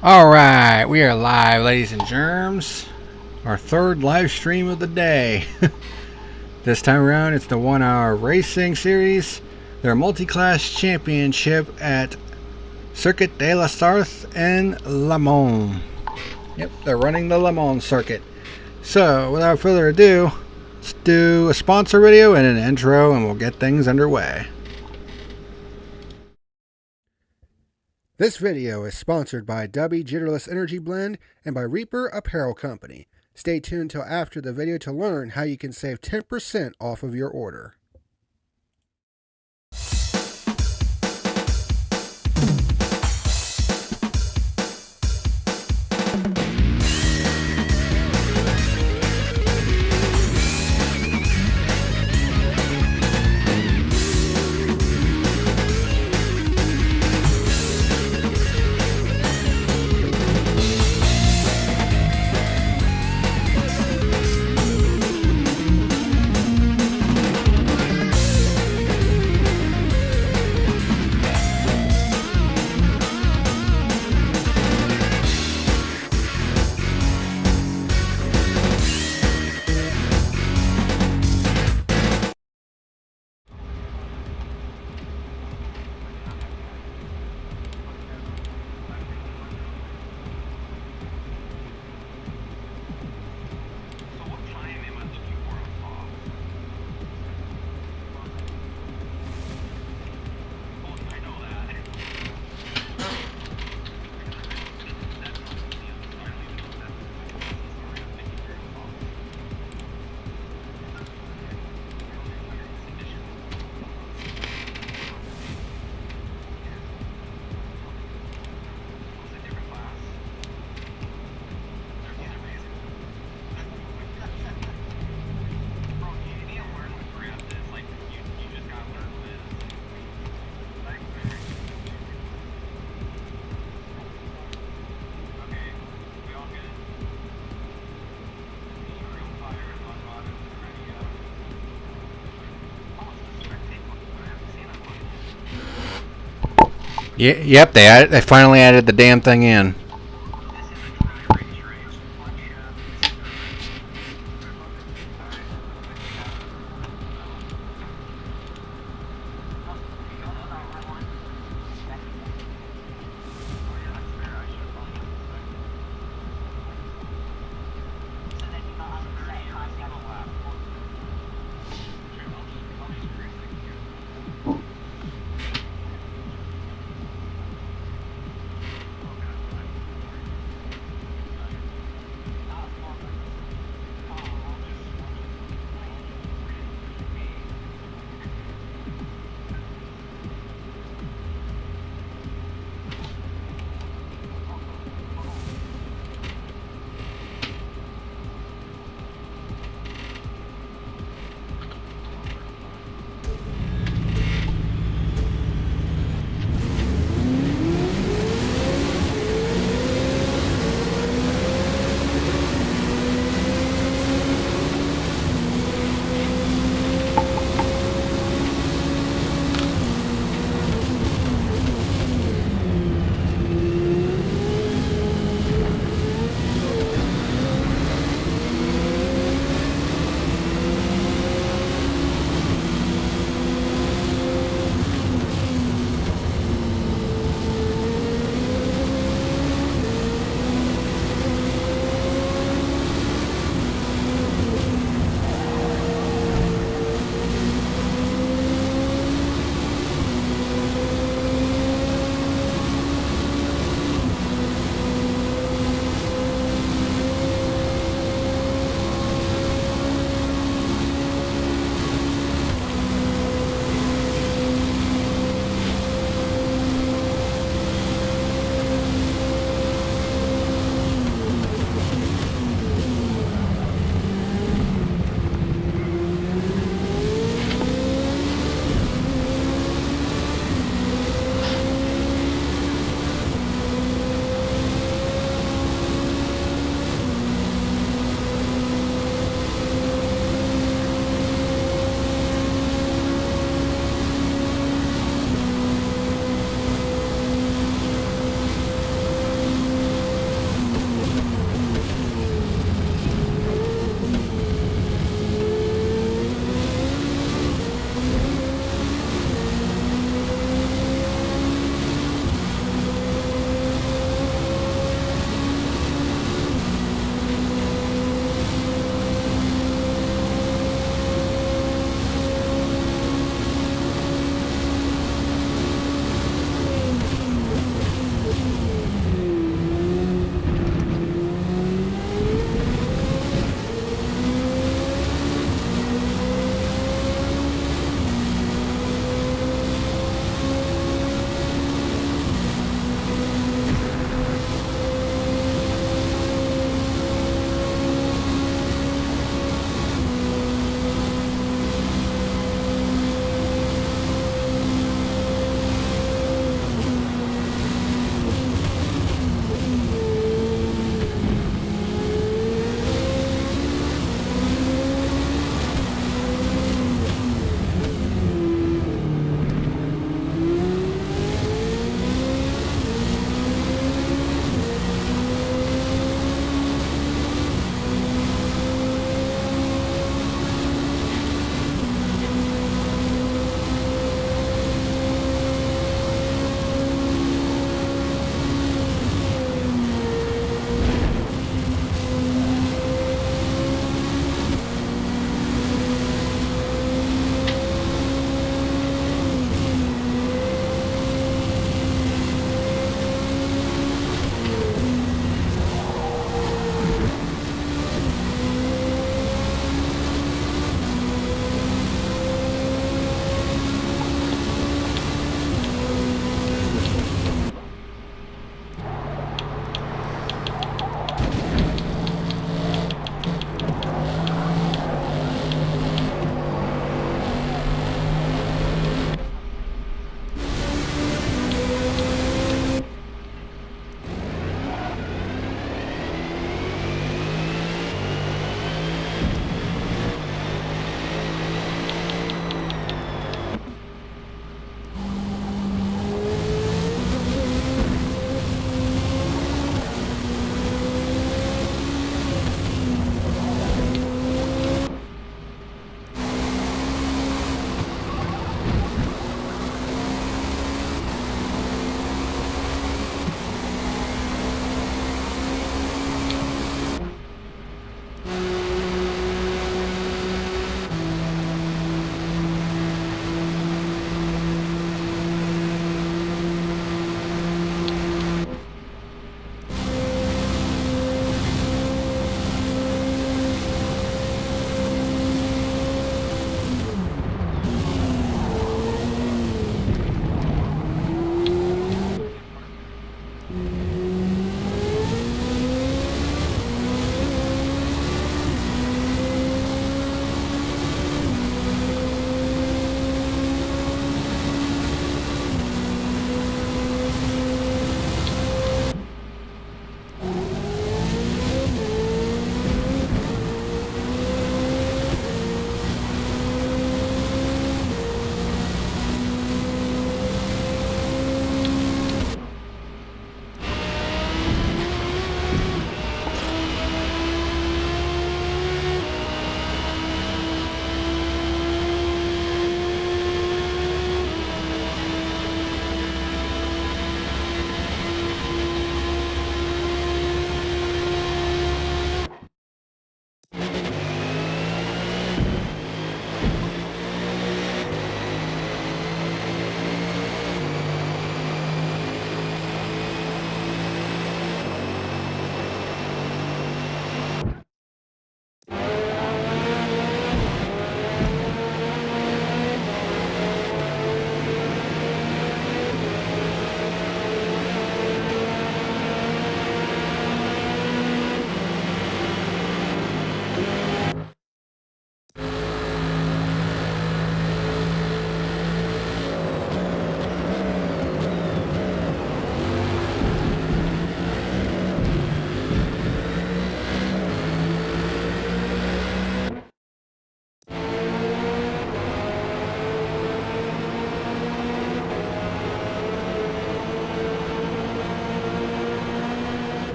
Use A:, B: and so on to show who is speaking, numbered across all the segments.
A: Alright, we are live, ladies and germs. Our third live stream of the day. This time around, it's the 1 hour racing series. Their Multiclass Championship at Circuit de la Sarthe in Le Mans. Yep, they're running the Le Mans circuit. So, without further ado, let's do a sponsor video and an intro, and we'll get things underway. This video is sponsored by Dubby Jitterless Energy Blend and by Reaper Apparel Company. Stay tuned till after the video to learn how you can save 10% off of your order. Yep, they finally added the damn thing in.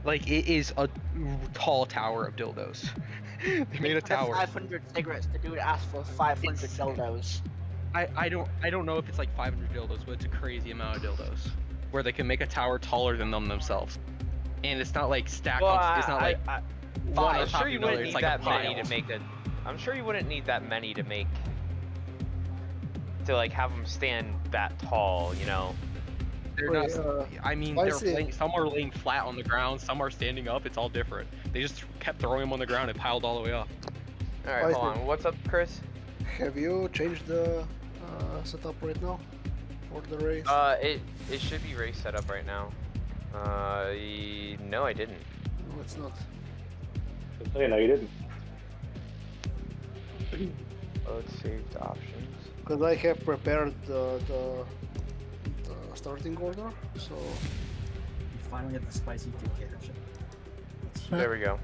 B: Like, it is a tall tower of dildos. They made a tower.
C: 500 cigarettes. The dude asked for 500 dildos.
B: I don't know if it's like 500 dildos, but it's a crazy amount of dildos where they can make a tower taller than them themselves. And it's not like stacked on, it's not like one on
D: I'm
B: top
D: sure
B: of
D: you
B: another,
D: wouldn't
B: it's
D: need
B: like
D: that
B: a
D: many
B: pile.
D: to make a. I'm sure you wouldn't need that many to make. To like have them stand that tall, you know.
B: They're
E: Wait,
B: not, I mean,
E: spicy.
B: some are laying flat on the ground, some are standing up, it's all different. They just kept throwing them on the ground and piled all the way up.
D: Alright, hold on. What's up, Chris?
E: Have you changed the setup right now for the race?
D: It should be race set up right now. No, I didn't.
E: No, it's not.
F: No, you didn't.
D: Let's save the options.
E: Because I have prepared the starting order, so
G: You finally have the spicy dictatorship.
D: There we go.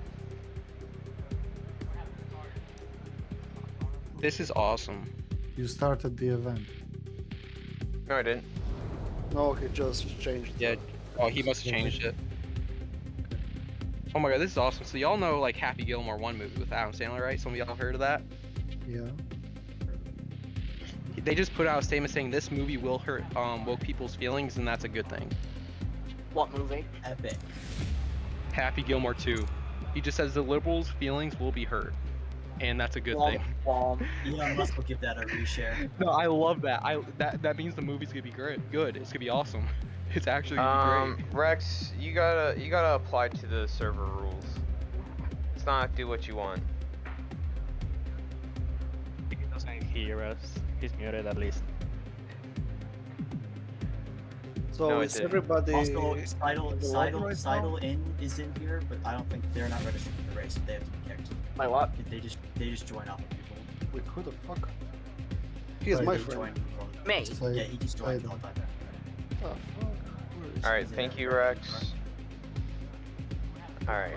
B: This is awesome.
H: You started the event.
D: No, I didn't.
E: no, he just changed.
B: Yeah. Oh, he must have changed it. Oh my god, this is awesome. So y'all know like Happy Gilmore 1 movie with Adam Sandler, right? Some of y'all heard of that?
H: Yeah.
B: They just put out a statement saying this movie will hurt woke people's feelings, and that's a good thing.
C: What movie?
G: Epic.
B: Happy Gilmore 2. He just says the liberals' feelings will be hurt, and that's a good thing.
G: Elon Musk will give that a reshare.
B: No, I love that. That means the movie's gonna be great. Good. It's gonna be awesome. It's actually gonna be great.
D: Rex, you gotta apply to the server rules. It's not do what you want.
F: He doesn't hear us. He's muted at least.
E: So
D: No, it
E: is
D: didn't.
E: everybody?
G: Also, Seidel
E: right now?
G: is in here, but I don't think they're not registered for the race. They have to be kicked.
C: My what?
G: They just join off of people.
E: Wait, who the fuck? He is
H: Wait,
E: my
G: They
E: friend.
G: join.
C: Me.
H: So
G: Yeah, he just joined
H: Seidel.
G: all the time.
E: Oh, fuck. Where is
D: Alright, thank you, Rex. Alright,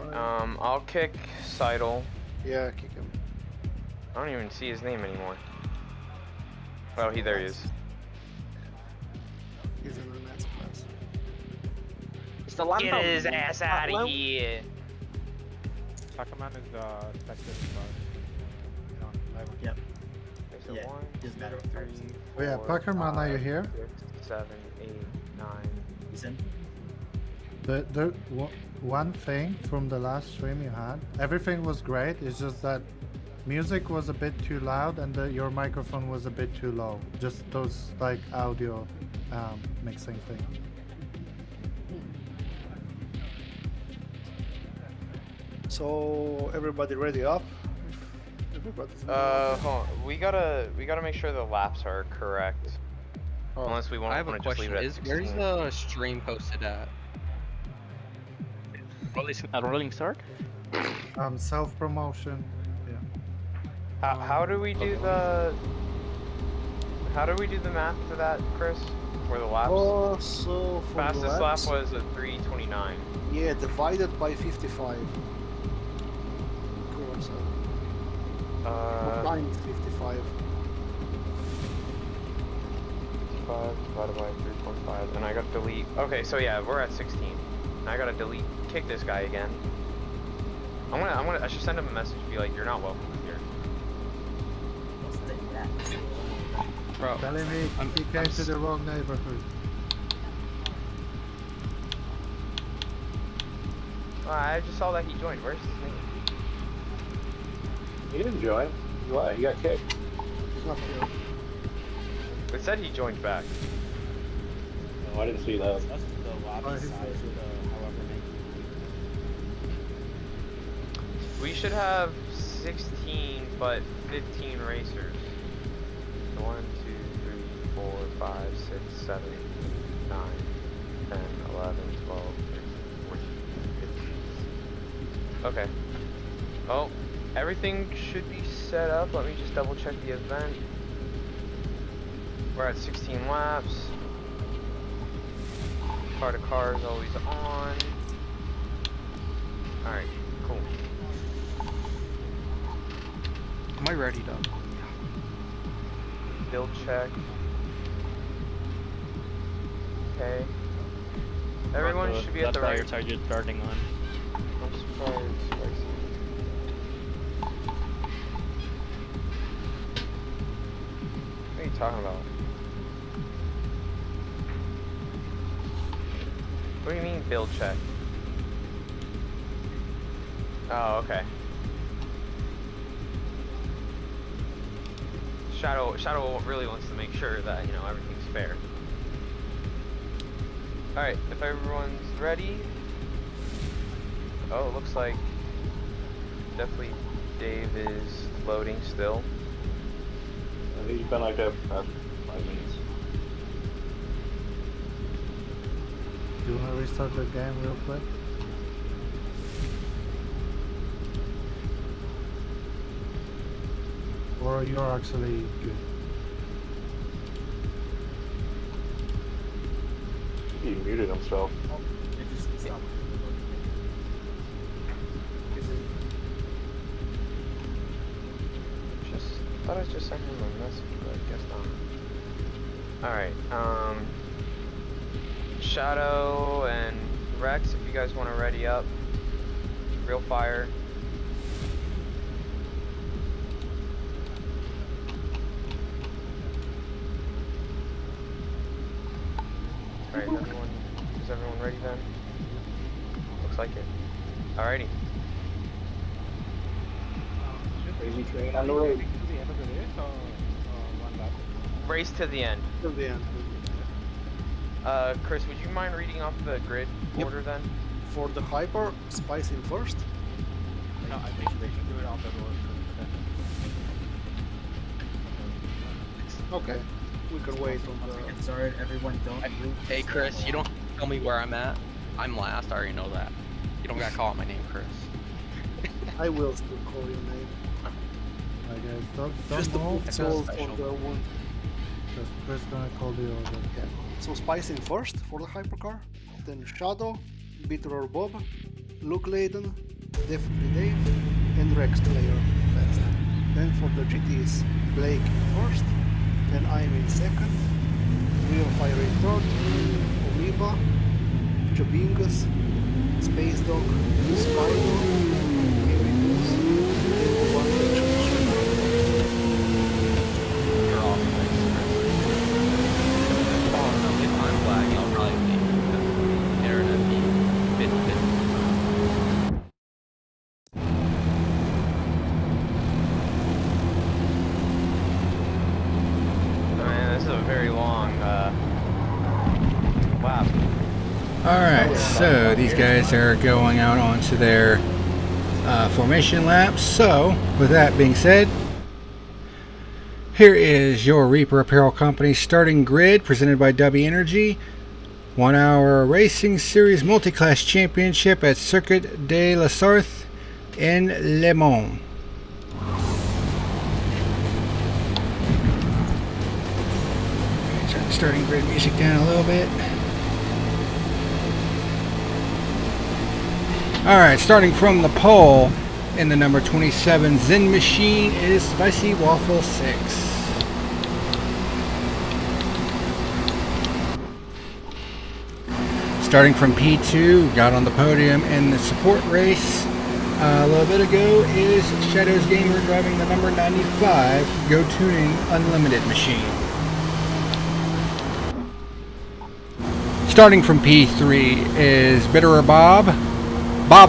D: I'll kick Seidel.
E: he? Yeah, kick him.
D: I don't even see his name anymore. Oh, there he is.
E: He's in the next class.
C: It's the Lambo.
D: Get his ass out of
C: Lambo?
D: here!
F: PackerMan is expected, but
G: Yep.
D: Okay, so
G: Yeah,
D: 1,
G: doesn't matter what
D: 2,
G: cars.
D: 3,
H: Oh yeah,
D: 4,
H: PackerMan, are you
D: 5,
H: here?
D: 6, 7, 8, 9.
G: He's in.
H: One thing from the last stream you had, everything was great. It's just that music was a bit too loud and your microphone was a bit too low. Just those like audio mixing thing.
E: So everybody ready up? Everybody's
D: Hold on. We gotta make sure the laps are correct.
E: Oh.
D: Unless we want
B: I have a
D: to just leave
B: question.
D: it at
B: Where's
D: 16.
B: the stream posted at?
F: rolling start.
H: Self promotion.
D: How do we do the? How do we do the math for that, Chris? For the laps?
E: Oh, so for
D: Fastest
E: the
D: lap
E: laps,
D: was a 3:29.
E: yeah, divided by 55. Course, times 55.
D: 55 divided by 3.5, and I gotta delete. Okay, so yeah, we're at 16. And I gotta delete, kick this guy again. I should send him a message and be like, you're not welcome here.
G: What's the next?
B: Bro,
H: Telling me he came to the wrong neighborhood.
D: Oh, I just saw that he joined. Where's his name?
F: He didn't join. Why? He got kicked.
E: He's not here.
D: It said he joined back.
F: No, I didn't see that.
I: That's the lobby
H: he's
I: size of the however many.
D: We should have 16, but 15 racers. So 1, 2, 3, 4, 5, 6, 7, 8, 9, 10, 11, 12, 13, 14, 15. Okay. Oh, everything should be set up. Let me just double check the event. We're at 16 laps. Car to car is always on. Alright, cool.
B: am I ready, Doug?
D: Build check. Okay. Everyone should be at the right.
F: Tires are just starting on.
D: Hypercars racing. What are you talking about? What do you mean build check? Oh, okay. Shadow really wants to make sure that, you know, everything's fair. Alright, if everyone's ready. Oh, it looks like definitely Dave is loading still.
J: I think you've been like a 5 minutes.
H: Do you want to restart the game real quick? Or you're actually good?
J: He muted himself.
G: It just stopped.
D: Thought I just sent him a message, but I guess not. Alright, Shadow and Rex, if you guys want to ready up. Real fire. Alright, is everyone ready then? Looks like it. Alrighty.
J: Crazy train on the road.
D: Race to the end.
E: Till the end.
D: Chris, would you mind reading off the grid order then?
E: For the hyper, spicing first.
I: No, I think they should do it on the road.
E: Okay. We can wait on
G: Once we
E: the.
G: get started, everyone don't move.
B: Hey Chris, you don't tell me where I'm at. I'm last. I already know that. You don't gotta call out my name, Chris.
E: I will still call your name.
H: I guess
E: Just to
H: don't move.
E: put
B: That's
E: salt
B: special.
E: on the wound.
H: Just Chris gonna call the order.
E: Yeah. So spicing first for the hypercar, then Shadow, Bitter or Bob, Luke Layden, definitely Dave, and Rex player last. Then for the GTs, Blake first, then I'm in second, Real Fire in third, Omiba, Jobingus, Space Dog, Spider, Mimitus, and one
B: You're off, Chris. Oh, if I'm flagging, I'll probably leave because internet being bit.
D: Man, this is a very long lap.
A: Alright, so these guys are going out onto their formation laps. So, with that being said, here is your Reaper Apparel Company starting grid presented by W Energy. 1 hour racing series multi-class championship at Circuit de la Sarthe in Le Mans. Turn the starting grid music down a little bit. Alright, starting from the pole in the number 27 Zen Machine is Spicy Waffle 6. Starting from P2, got on the podium in the support race a little bit ago is Shadows Gamer driving the number 95 Go Tuning Unlimited machine. Starting from P3 is Bitterer Bob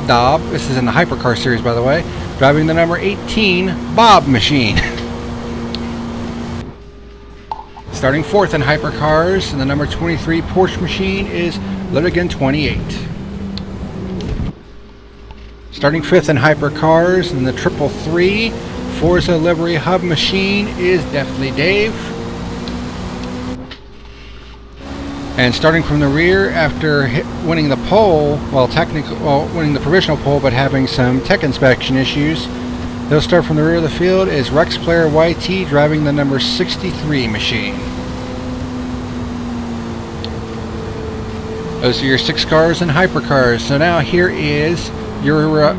A: Dobb, this is in the Hypercar series by the way, driving the number 18 Bob machine. Starting fourth in Hypercars in the number 23 Porsche machine is Lutigan 28. Starting fifth in Hypercars in the 333 Forza Livery Hub machine is Deathly Dave. And starting from the rear after winning the pole, winning the provisional pole but having some tech inspection issues, they'll start from the rear of the field is Rex Player YT driving the number 63 machine. Those are your 6 cars and hypercars. So now here is your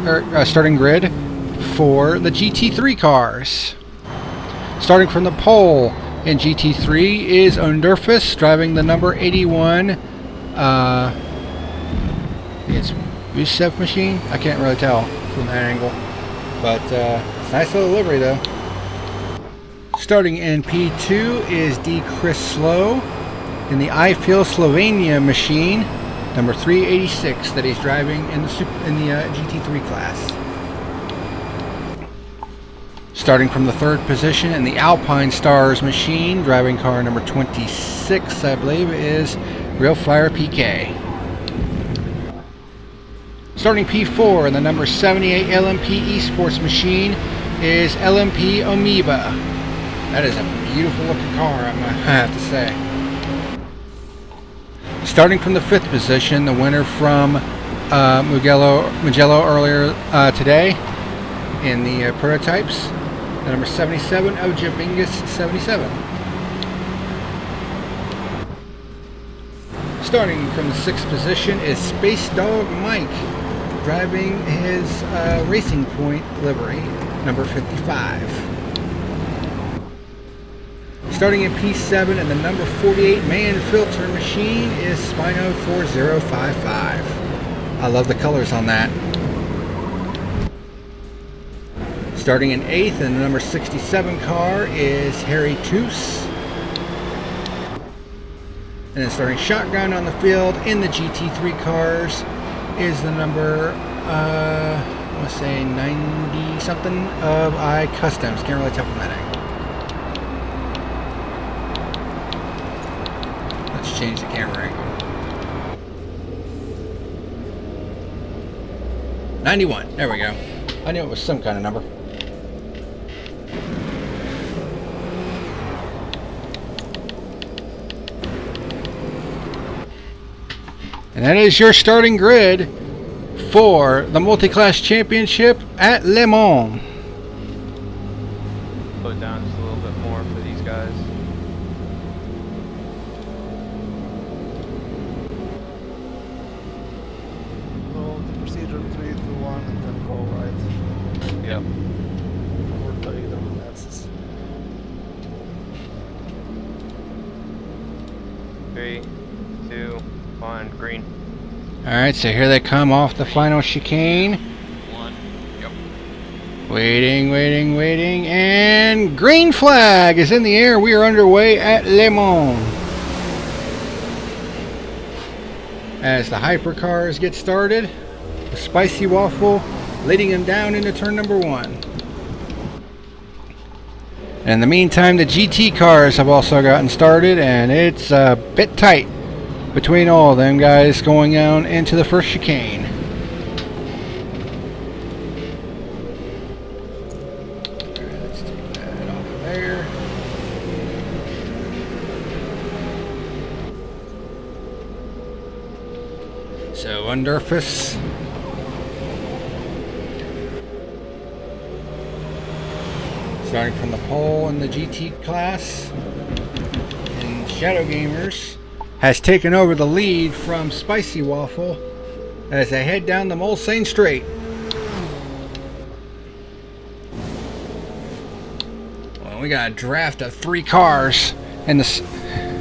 A: starting grid for the GT3 cars. Starting from the pole in GT3 is Ondurfus driving the number 81. It's Rusev machine? I can't really tell from that angle. But it's a nice little livery though. Starting in P2 is D. Chris Slow in the I Feel Slovenia machine, number 386 that he's driving in the GT3 class. Starting from the third position in the Alpine Stars machine, driving car number 26, I believe, is Real Fire PK. Starting P4 in the number 78 LMP Esports machine is LMP Amoeba. That is a beautiful looking car, I have to say. Starting from the fifth position, the winner from Mugello earlier today in the prototypes, the number 77 of Jabingus 77. Starting from the sixth position is Space Dog Mike, driving his Racing Point livery, number 55. Starting in P7 and the number 48 man filter machine is Spino 4055. I love the colors on that. Starting in 8th and the number 67 car is Harry Toos. And then starting shotgun on the field in the GT3 cars is the number, I want to say 90 something of I Customs. Can't really tell from that angle. Let's change the camera angle. 91. There we go. I knew it was some kind of number. And that is your starting grid for the Multiclass Championship at Le Mans.
D: Slow it down just a little bit more for these guys.
E: So the procedure 3, 2, 1, and then go right.
D: Yep.
E: Or the either axis.
D: 3, 2, 1, green.
A: Alright, so here they come off the final chicane.
B: 1. Yep.
A: Waiting, waiting, waiting, and green flag is in the air. We are underway at Le Mans. As the hypercars get started, the Spicy Waffle leading them down into turn number 1. And in the meantime, the GT cars have also gotten started, and it's a bit tight between all of them guys going down into the first chicane. Let's take that off of there. So underface. Starting from the pole in the GT class, and Shadow Gamers has taken over the lead from Spicy Waffle as they head down the Mulsanne Straight. Well, we got a draft of 3 cars in this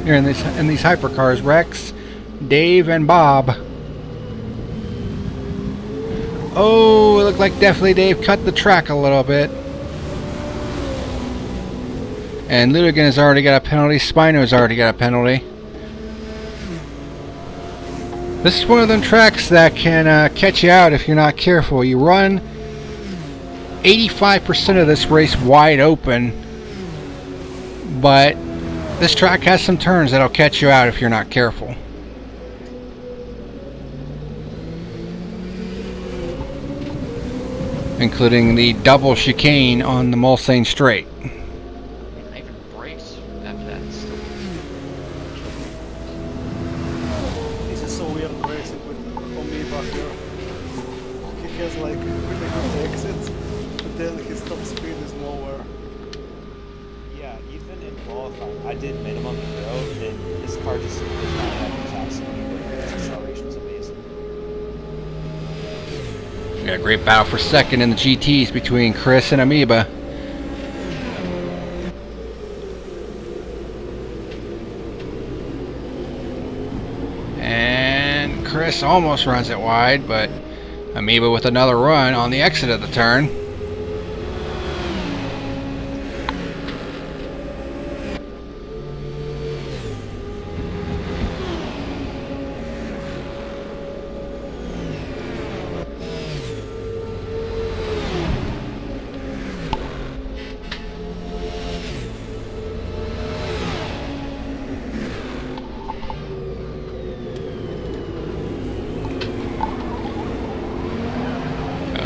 A: in these hypercars: Rex, Dave, and Bob. Oh, it looked like definitely Dave cut the track a little bit. And Ludigan has already got a penalty. Spino's already got a penalty. This is one of them tracks that can catch you out if you're not careful. You run 85% of this race wide open, but this track has some turns that'll catch you out if you're not careful. Including the double chicane on the Mulsanne Straight.
B: I even brakes after that.
E: This is so weird racing with Amoeba here. He has like really good exits, but then his top speed is nowhere.
G: Yeah, even in qualifying, I did minimum and go, and his car just does not have the top speed, but his acceleration is amazing.
A: We got a great battle for second in the GTs between Chris and Amoeba. And Chris almost runs it wide, but Amoeba with another run on the exit of the turn.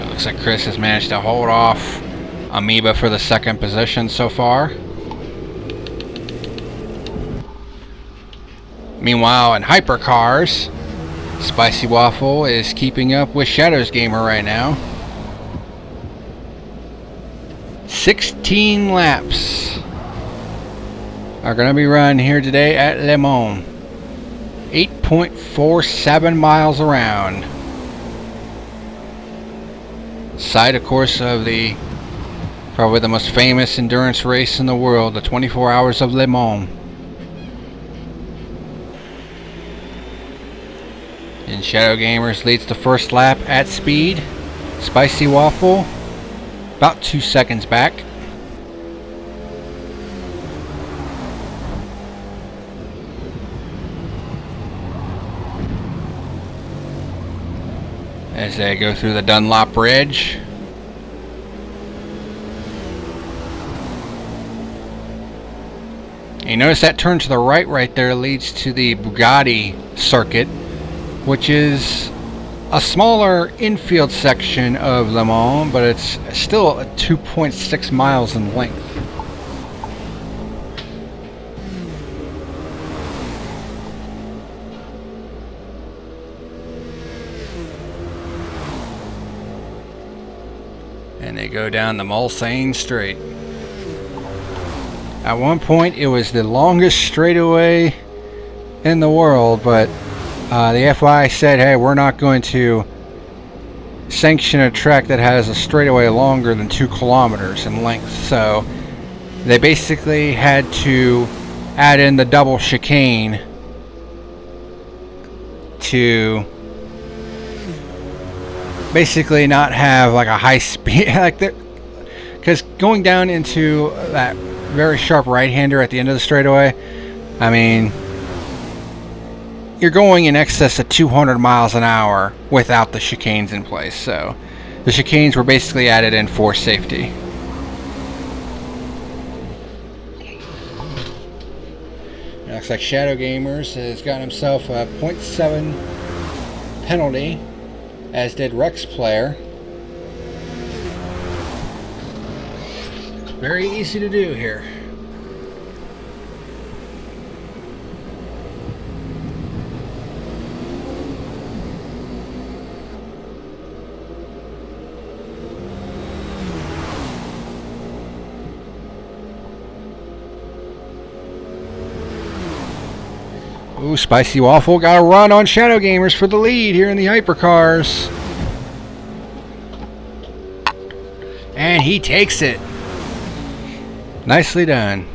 A: Looks like Chris has managed to hold off Amoeba for the second position so far. Meanwhile, in hypercars, Spicy Waffle is keeping up with Shadows Gamer right now. 16 laps are going to be run here today at Le Mans. 8.47 miles around. Site, of course, of the probably the most famous endurance race in the world, the 24 Hours of Le Mans. And Shadow Gamers leads the first lap at speed. Spicy Waffle about 2 seconds back. As they go through the Dunlop Bridge. And you notice that turn to the right there leads to the Bugatti circuit, which is a smaller infield section of Le Mans, but it's still 2.6 miles in length. And they go down the Mulsanne Straight. At one point it was the longest straightaway in the world, but the FIA said, hey, we're not going to sanction a track that has a straightaway longer than 2 kilometers in length. So they basically had to add in the double chicane to basically not have like a high speed like that, because going down into that very sharp right-hander at the end of the straightaway, I mean, you're going in excess of 200 miles an hour without the chicanes in place. So the chicanes were basically added in for safety. It looks like Shadow Gamers has gotten himself a 0.7 penalty, as did Rex Player. Very easy to do here. Ooh, Spicy Waffle got a run on Shadow Gamers for the lead here in the hypercars. And he takes it. Nicely done.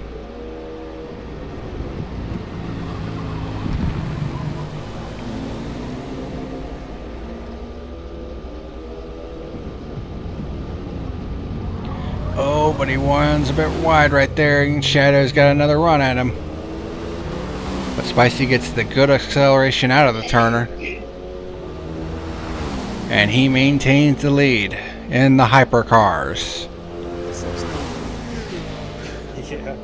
A: Oh, but he runs a bit wide right there, and Shadow's got another run at him. But Spicy gets the good acceleration out of the turner. And he maintains the lead in the hypercars.
G: Yeah.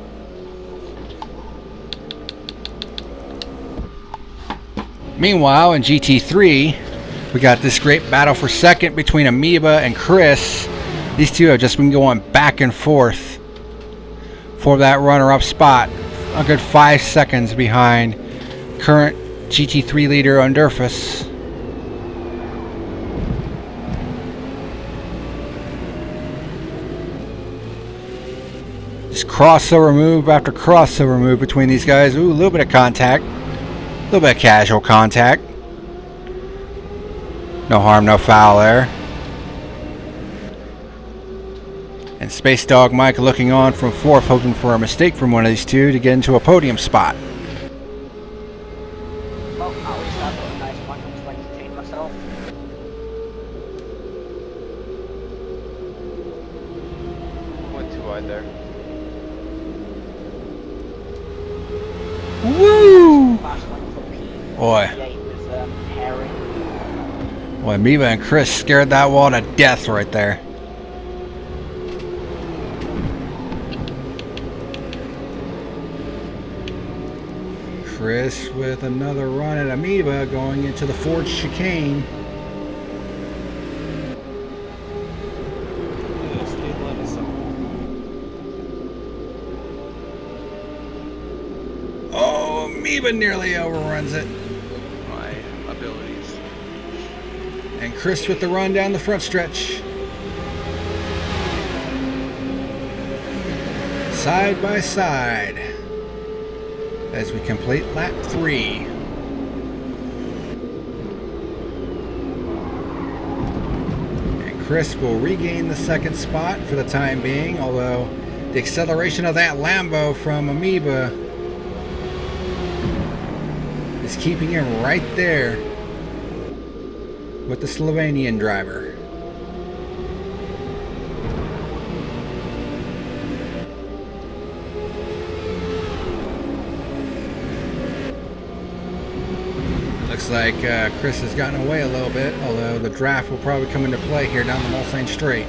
A: Meanwhile, in GT3, we got this great battle for second between Amoeba and Chris. These two have just been going back and forth for that runner-up spot. A good 5 seconds behind current GT3 leader Underfus. Just crossover move after crossover move between these guys. Ooh, a little bit of contact. A little bit of casual contact. No harm, no foul there. And Space Dog Mike looking on from fourth, hoping for a mistake from one of these two to get into a podium spot.
C: Well, at least I put a nice one. I just like to take myself.
A: Woo!
C: Fast one for P.
A: Boy.
C: With Harry.
A: Boy, Miva and Chris scared that wall to death right there. Chris with another run at Amoeba going into the Ford chicane. Oh, Amoeba nearly overruns it.
B: My abilities.
A: And Chris with the run down the front stretch. Side by side as we complete lap 3. And Chris will regain the second spot for the time being, although the acceleration of that Lambo from Amoeba is keeping him right there with the Slovenian driver. Looks like Chris has gotten away a little bit, although the draft will probably come into play here down the Mulsanne Straight.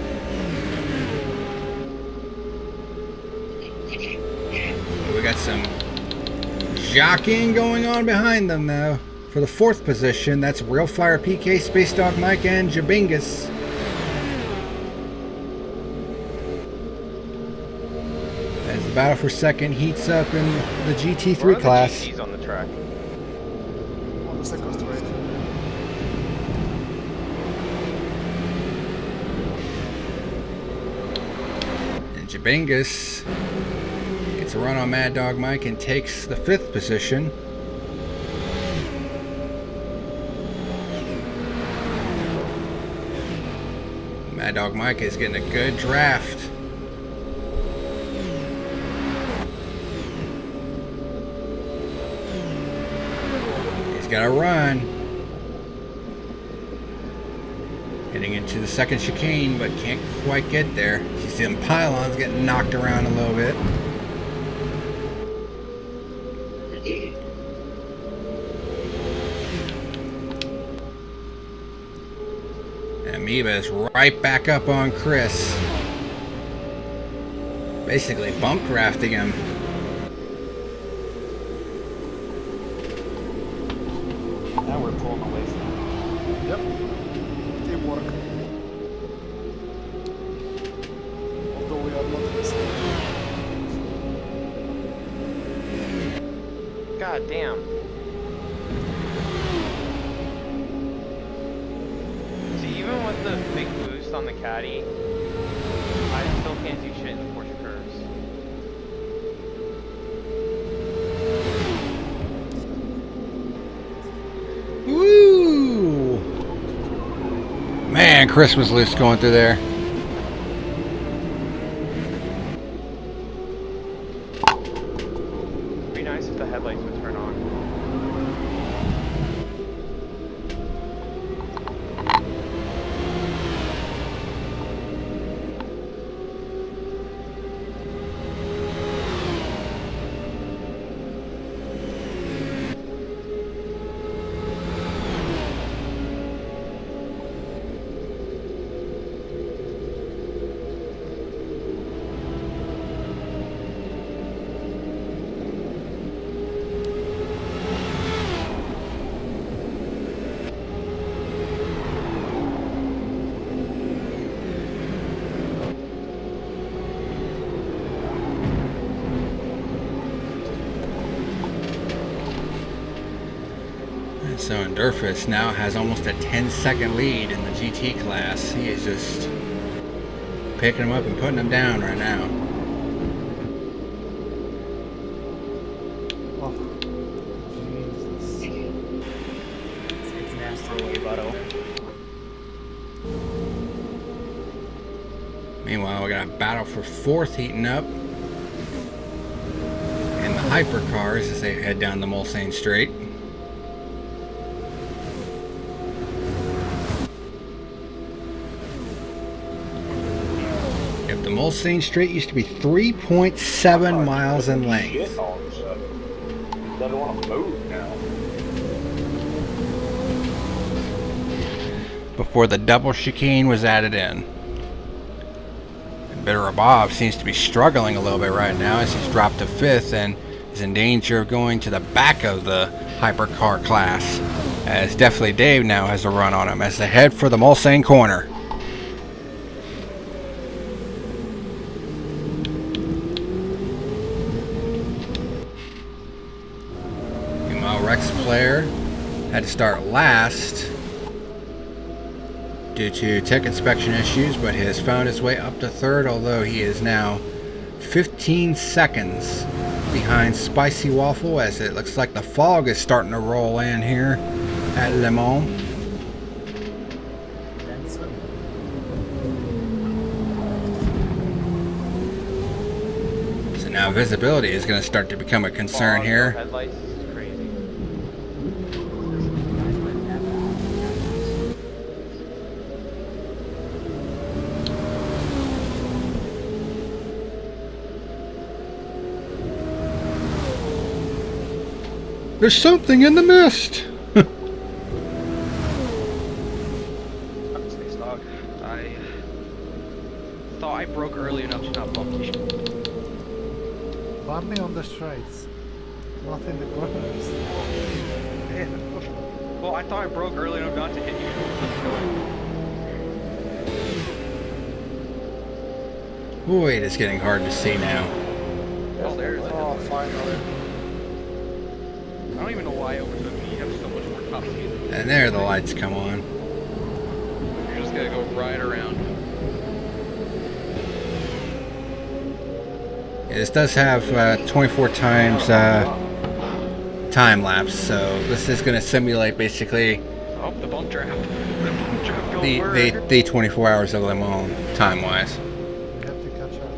A: We got some jockeying going on behind them though. For the 4th position, that's Real Fire PK, Space Dog Mike, and Jabingus. As the battle for second heats up in the GT3 class.
D: GTs on the track.
E: On the second straight.
A: And Jabingus gets a run on Mad Dog Mike and takes the 5th position. Mad Dog Mike is getting a good draft. He's got a run. Heading into the second chicane, but can't quite get there. You see them pylons getting knocked around a little bit. Amoeba is right back up on Chris. Basically bump drafting him.
G: Now we're pulling away from him.
E: Yep. Teamwork. Although we are not in the same team.
D: God damn. See, even with the big boost on the caddy, I still can't do shit in the Porsche curves.
A: Woo! Man, Chris was loose going through there.
D: It'd be nice if the headlights would turn on.
A: So Endurfus now has almost a 10-second lead in the GT class. He is just picking them up and putting them down right now.
H: Oh, Jesus.
F: It's nasty away battle.
A: Meanwhile, we got a battle for 4th heating up in the hypercars as they head down the Mulsanne Straight. Yep, the Mulsanne Straight used to be 3.7 miles in length.
J: Shit all of a sudden. doesn't want to move now.
A: Before the double chicane was added in. And Bitter Bob seems to be struggling a little bit right now as he's dropped to 5th and is in danger of going to the back of the hypercar class. As Definitely Dave now has a run on him as they head for the Mulsanne corner. Meanwhile, Rex Player had to start last due to tech inspection issues, but has found his way up to 3rd, although he is now 15 seconds behind Spicy Waffle as it looks like the fog is starting to roll in here at Le Mans. So now visibility is going to start to become a concern here.
D: Headlights is crazy.
A: There's something in the mist.
B: I thought I broke early enough to not bump you.
H: Bump me on the straights, not in the corners.
B: Well, I thought I broke early enough not to hit you.
A: Wait, it's getting hard to see now.
B: Oh, there's it.
E: Oh, finally.
B: I don't even know why I overtook me. You have so much more top speed than me.
A: And there the lights come on.
B: You're just gonna go right around.
A: Yeah, this does have 24 times time lapse, so this is going to simulate basically
B: Oh, the bump draft. The bump draft go word.
A: the 24 hours of Le Mans time-wise.
H: You have to catch up.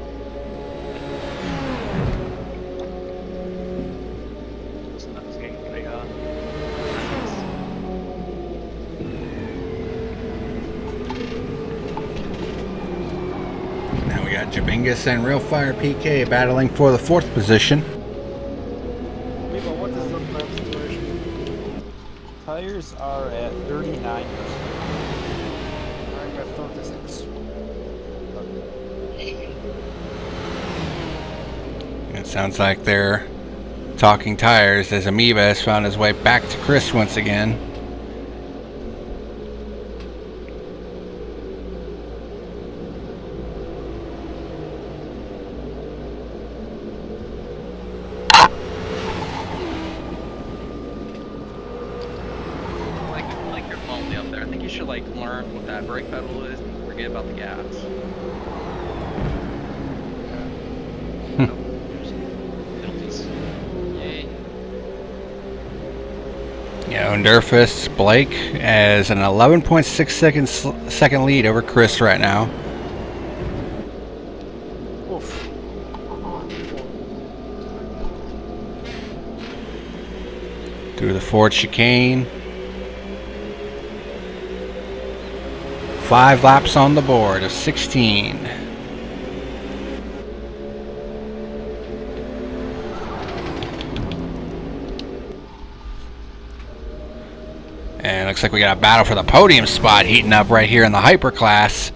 I: It's getting bigger.
A: Now we got Jabingus and Real Fire PK battling for the 4th position.
E: Miba, what is the plan situation?
G: Tires are at 39%.
E: I'm at 36.
A: It sounds like they're talking tires as Amoeba has found his way back to Chris once again.
B: Like you're lonely up there. I think you should like learn what that brake pedal is and forget about the gas. Yay.
A: Yeah, Underfist Blake has an 11.6 second lead over Chris right now.
E: Oof.
A: Through the Ford chicane. 5 laps on the board of 16. And looks like we got a battle for the podium spot heating up right here in the hyper class,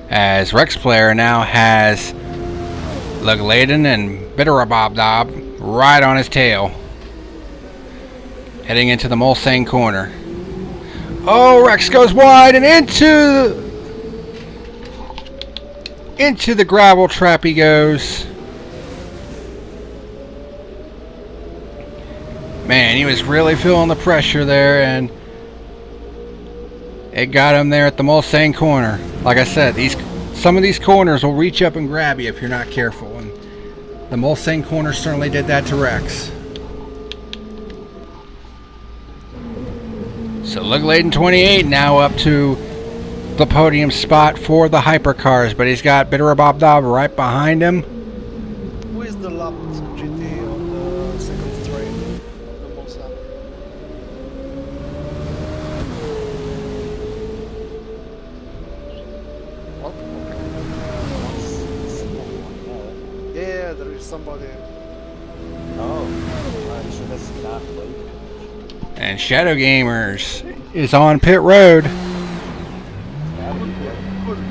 A: as Rex Player now has Lugladen and Bitterabobdob right on his tail, heading into the Mulsanne corner. Oh, Rex goes wide and into the gravel trap he goes. Man, he was really feeling the pressure there, and it got him there at the Mulsanne corner. Like I said, some of these corners will reach up and grab you if you're not careful, and the Mulsanne corner certainly did that to Rex. So Lugladen 28 now up to the podium spot for the hypercars, but he's got Bitterabobdob right behind him.
E: Who is the lapped GT on the second straight of the Mulsanne? What? Okay. Yeah, there is somebody.
G: Oh, alright, so that's not
A: And Shadow Gamers is on pit road.
G: Could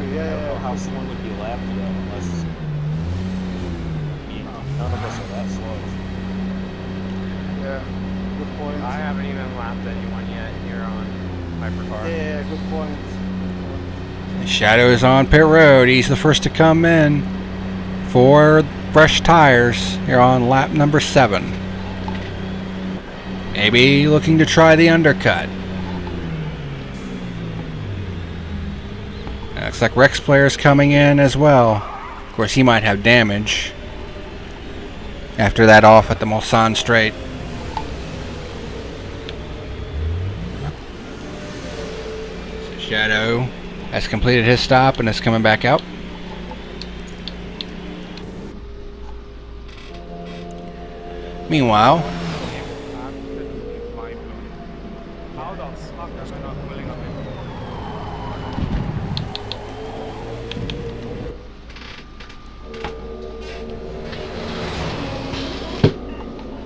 G: be, yeah. I don't know how someone would be left though, unless none of us are that slow.
E: Yeah, good point.
D: I haven't even lapped anyone yet here on Hypercar.
E: Yeah, good point.
A: Shadow is on pit road. He's the first to come in for fresh tires here on lap number 7. Maybe looking to try the undercut. Looks like Rex player's coming in as well. Of course, he might have damage after that off at the Mulsanne straight. So Shadow has completed his stop and is coming back out. Meanwhile,
F: How the fuck am I not pulling up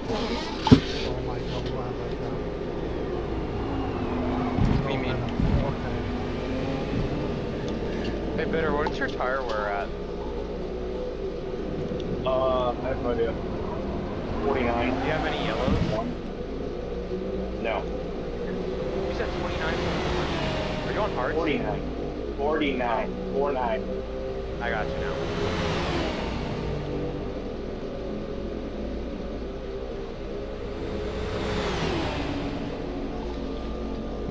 H: Oh my god, wow, like that.
B: What do you mean?
D: Hey, Bitter, what's your tire wear at?
J: I have no idea. 49.
D: Do you have any yellows?
J: No.
D: You said 29? Are you on hards?
J: 49. 49. 49.
D: I got you now.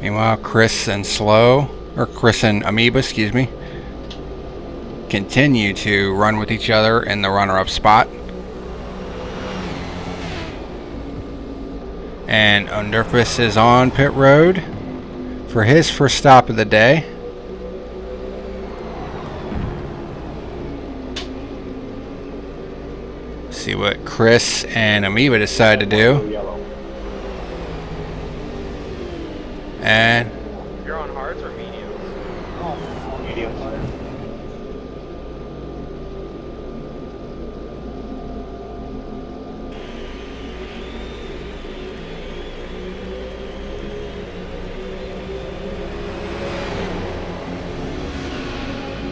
A: meanwhile, Chris and Amoeba, excuse me, continue to run with each other in the runner-up spot. And Underfus is on pit road for his first stop of the day. See what Chris and Amoeba decide to do.
J: Yellow.
A: And
D: You're on hards or mediums?
E: Oh, fuck.
J: Medium.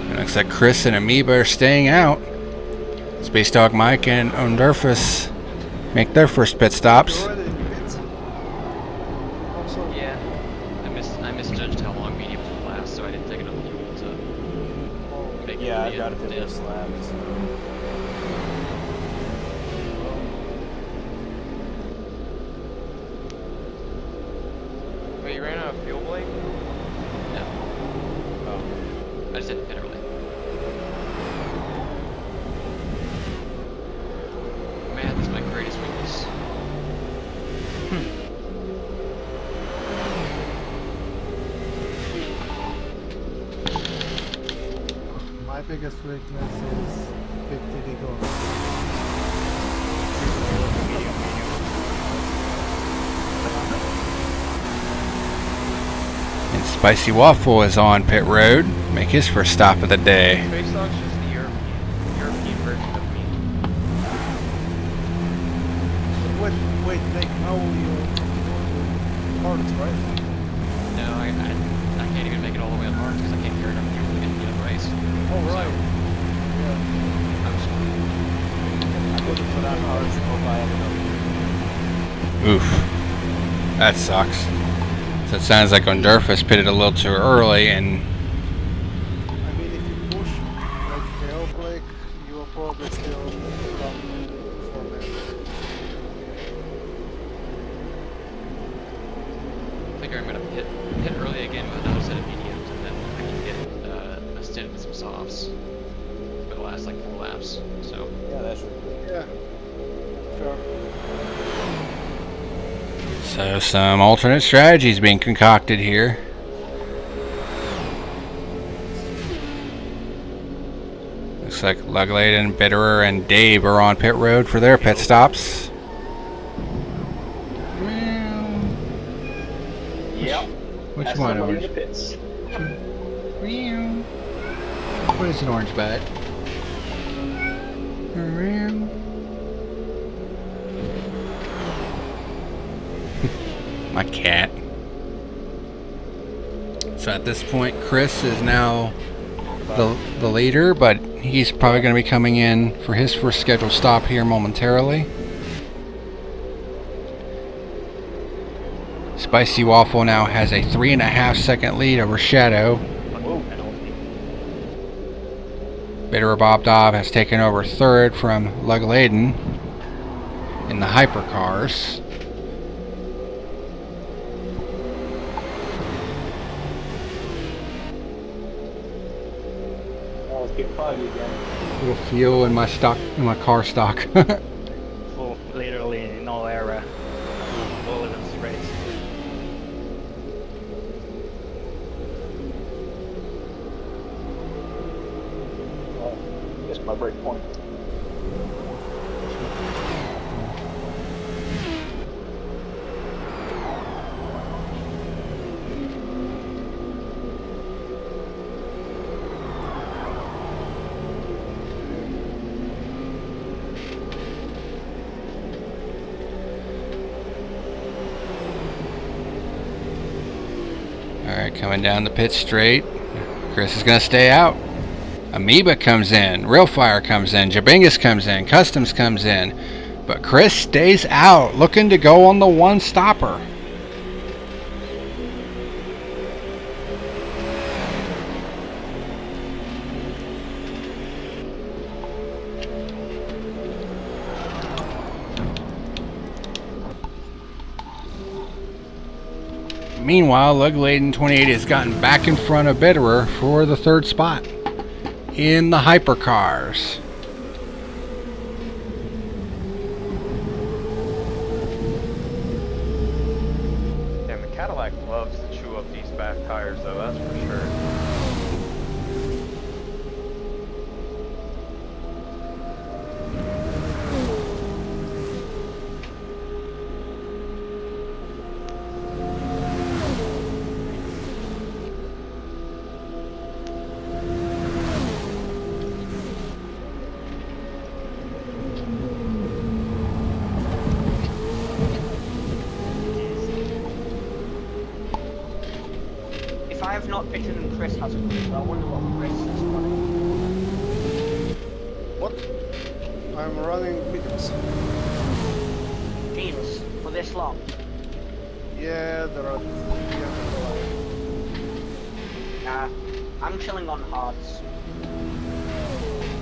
A: it looks like Chris and Amoeba are staying out. Space Dog Mike and Underfus make their first pit stops.
E: You already in pits? Also,
B: Yeah. I misjudged how long mediums would last, so I didn't take enough fuel to make it.
G: Yeah,
B: to
G: I've
B: the
G: got
B: end
G: it
B: of
G: for
B: the day.
G: this lap. So.
D: Wait, you ran out of fuel, Blake?
B: No,
D: Oh.
B: I just didn't fit early. Man, this is my greatest weakness.
H: My biggest weakness is big TD goals.
A: And Spicy Waffle is on pit road. Make his first stop of the day.
D: Space Dog's just the European version of me.
E: wait, Nick, now you're parts, right?
B: No, I can't even make it all the way on hard because I can't carry enough fuel to get to the end of the race.
E: Oh, right. Yeah.
B: I'm just
G: I would have put on hards if I had enough.
A: Oof. That sucks. So it sounds like Underfus pitted a little too early, and
E: I mean, if you push like hell, Blake, you will probably still come before that.
B: I think I'm gonna hit early again with another set of mediums, and then I can get a stint with some softs for the last like 4 laps. So
G: Yeah, that's right.
E: Yeah. Sure.
A: so some alternate strategies being concocted here. Looks like Lugladen, Bitterer, and Dave are on pit road for their pit stops.
J: Yep.
A: Which
J: That's
A: one,
J: somebody in
A: Orange?
J: the pits.
A: What is an orange bat? My cat. So at this point, Chris is now the leader, but he's probably going to be coming in for his first scheduled stop here momentarily. Spicy Waffle now has a 3.5 second lead over Shadow. Bitterer Bob Dobb has taken over third from Lug Laden in the hypercars.
J: Oh, let's get foggy again.
A: Little fuel in my stock, in my car stock.
F: For literally no error. All of them straight.
J: Oh, missed my break point.
A: Alright, coming down the pit straight. Chris is going to stay out. Amoeba comes in. Real Fire comes in. Jabingus comes in. Customs comes in. But Chris stays out, looking to go on the one stopper. Meanwhile, Lug Laden 28 has gotten back in front of Bitterer for the third spot in the hypercars.
D: Damn, the Cadillac loves to chew up these back tires, though, that's for sure.
C: If I have not bitten and Chris hasn't, so I wonder what Chris is running.
E: What? I'm running meetings.
C: Teams, for this long.
E: Yeah, there are.
C: Nah, I'm chilling on hards.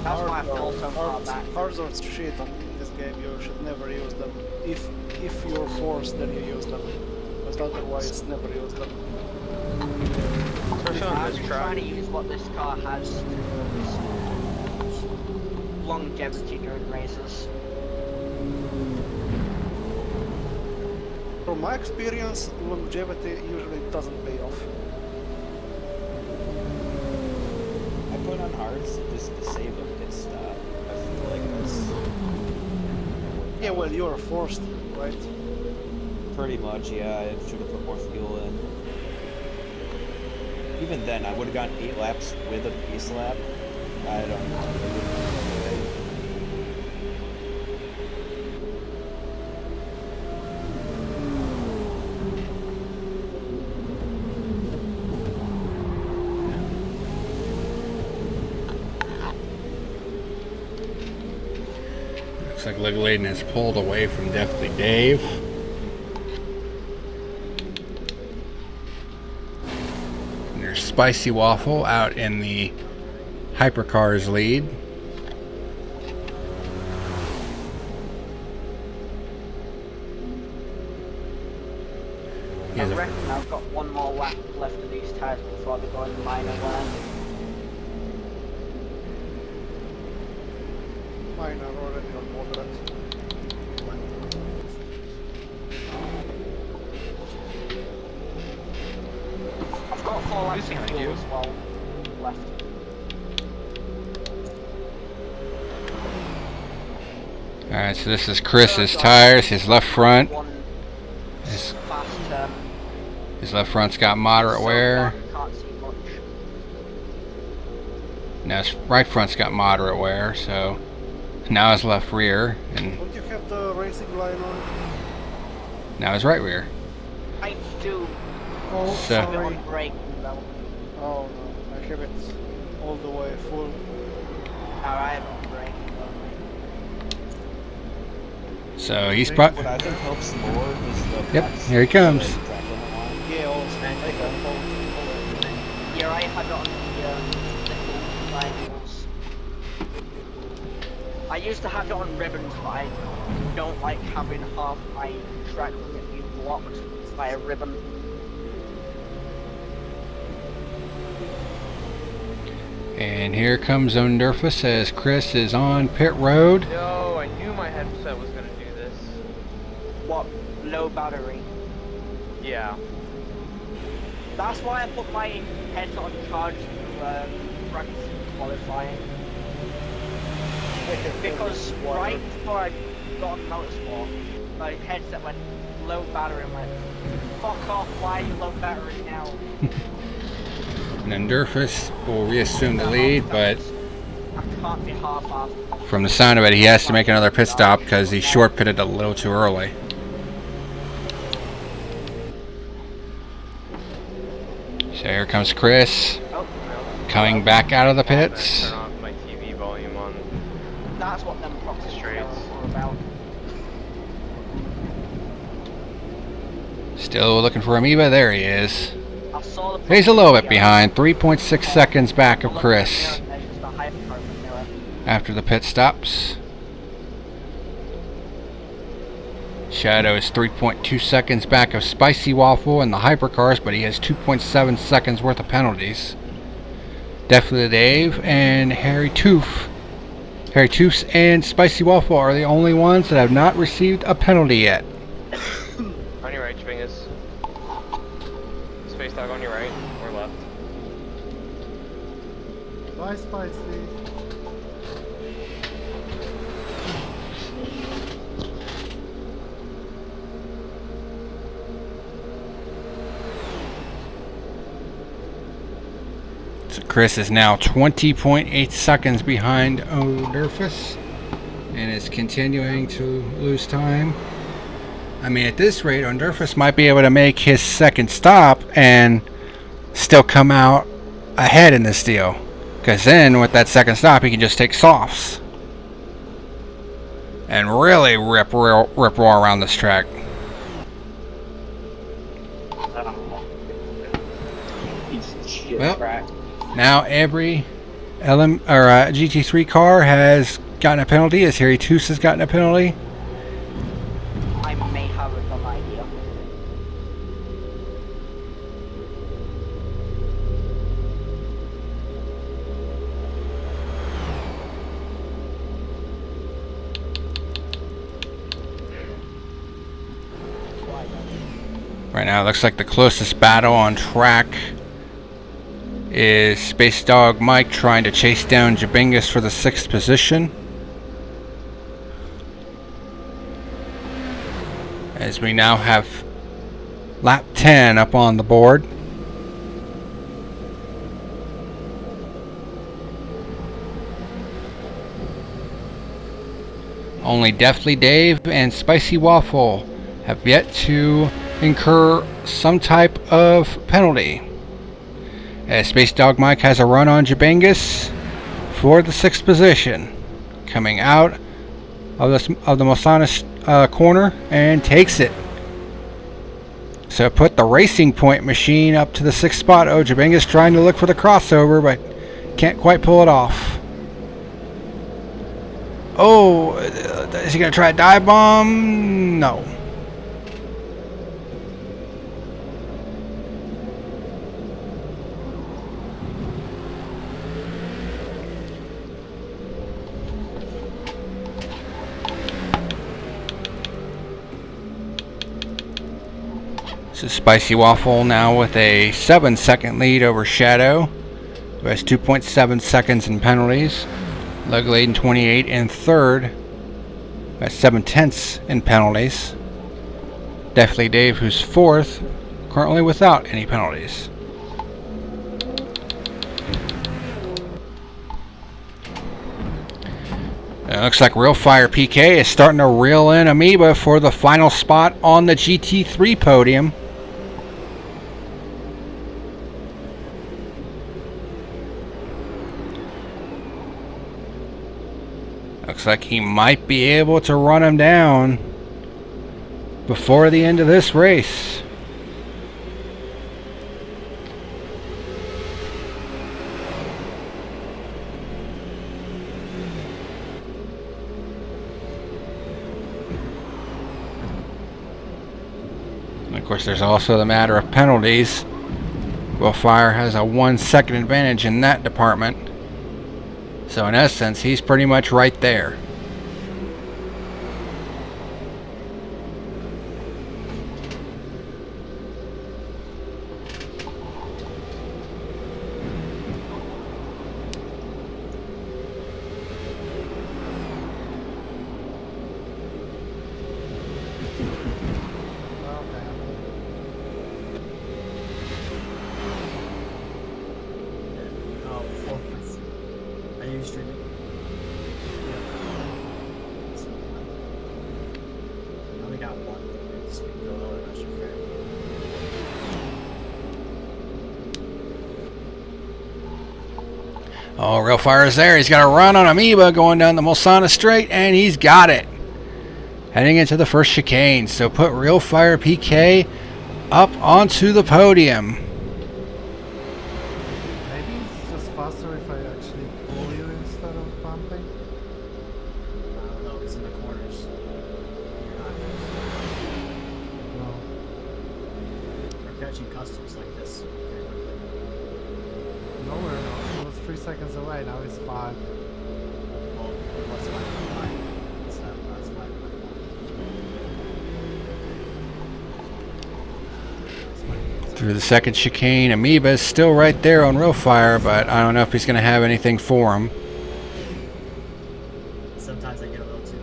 C: That's my fault so far back.
E: Hards are shit in this game. You should never use them. If you're forced, then you use them. But otherwise, never use them.
D: Especially on
C: I'm
D: this
C: trying to
D: track.
C: use what this car has to longevity during races.
E: From my experience, longevity usually doesn't pay off.
G: I put on hards just to save a pit stop. I feel like that's
E: Yeah, well, you're forced, right?
G: pretty much, yeah. I should have put more fuel in. Even then, I would have gotten 8 laps with a pace lap. I don't know.
A: Looks like Lug Laden has pulled away from Deathly Dave. And there's Spicy Waffle out in the hypercars lead.
C: I reckon I've got one more lap left of these tyres before they go in minor wear.
E: Mine are already on moderate.
C: I've got 4 laps
B: Who's behind
C: of
B: you?
C: fuel as well left.
A: Alright, so this is Chris's tires, his left front.
C: One
A: His,
C: fast turn.
A: his left front's got moderate wear.
C: Can't see much.
A: Now his right front's got moderate wear, so now his left rear. And
E: Don't you have the racing line on?
A: Now his right rear.
C: I do
E: Oh,
A: So-
C: have it
E: sorry.
C: on brake though.
E: Oh no, I have it all the way full.
C: I have it on brake.
A: So he's
G: What
A: pro-
G: I think helps more is the
A: Yep, here he comes.
G: the track limit line.
E: Yeah, also, I have both.
C: Yeah, I have it on the little triangles. I used to have it on ribbons, but I don't like having half my track limit being blocked by a ribbon.
A: And here comes Ondurfus as Chris is on pit road.
D: No, I knew my headset was gonna do this.
C: What? Low battery.
D: Yeah.
C: That's why I put my headset on charge to practice qualifying. Because right before I got on motorsport, my headset went low battery. I'm like, fuck off, why are you low battery now?
A: And Ondurfus will reassume the lead, but
C: I can't be half-assed.
A: from the sound of it, he has to make another pit stop because he short pitted a little too early. So here comes Chris,
C: Oh,
A: coming back out of the pits.
D: Turn off my TV volume on.
C: that's what them proxies
D: Straights.
C: are about.
A: Still looking for Amoeba. There he is.
C: I saw the
A: He's a little bit
C: proxy
A: behind, 3.6 seconds back of
C: looked
A: Chris
C: at the mirror and measured the hypercarbon mirror.
A: after the pit stops. Shadow is 3.2 seconds back of Spicy Waffle in the hypercars, but he has 2.7 seconds worth of penalties. Definitely Dave and Harry Toof. Harry Toofs and Spicy Waffle are the only ones that have not received a penalty yet.
D: On your right, Chvingus. Space dog on your right or left.
H: Bye, Spicy.
A: So Chris is now 20.8 seconds behind Ondurfus and is continuing to lose time. I mean, at this rate, Ondurfus might be able to make his second stop and still come out ahead in this deal. Because then, with that second stop, he can just take softs and really rip roar around this track.
J: Piece of shit
A: Well,
J: track.
A: now every GT3 car has gotten a penalty, as Harry Toos has gotten a penalty.
C: I may have a dumb idea.
A: Right now, it looks like the closest battle on track is Space Dog Mike trying to chase down Jabingus for the 6th position. As we now have lap 10 up on the board. Only Deathly Dave and Spicy Waffle have yet to incur some type of penalty. As Space Dog Mike has a run on Jabingus for the 6th position, coming out of the Mosanis corner and takes it. So put the Racing Point machine up to the 6th spot. Oh, Jabingus trying to look for the crossover, but can't quite pull it off. Oh, is he going to try a dive bomb? No. So Spicy Waffle now with a 7-second lead over Shadow, who has 2.7 seconds in penalties. Lugladen 28 in third, who has 7/10 in penalties. Deathly Dave, who's fourth, currently without any penalties. It looks like Real Fire PK is starting to reel in Amoeba for the final spot on the GT3 podium. Looks like he might be able to run him down before the end of this race. And of course, there's also the matter of penalties. Will Fire has a 1 second advantage in that department. So in essence, he's pretty much right there.
K: Oh, focus. Are you streaming? I only got one. Just go lower, that's your fair.
A: Oh, Real Fire is there. He's got a run on Amoeba going down the Mulsanna Straight, and he's got it. Heading into the first chicane. So put Real Fire PK up onto the podium.
H: Maybe it's just faster if I actually pull you instead of bumping.
K: I don't know, it's in the corners. You're not
H: No.
K: We're catching customs like this.
H: No, we're not. It was 3 seconds away. Now it's 5.
K: Well, it was 5.9. It's not, that's 5.1.
A: Through the second chicane, Amoeba is still right there on Real Fire, but I don't know if he's going to have anything for him.
K: Sometimes I get a little too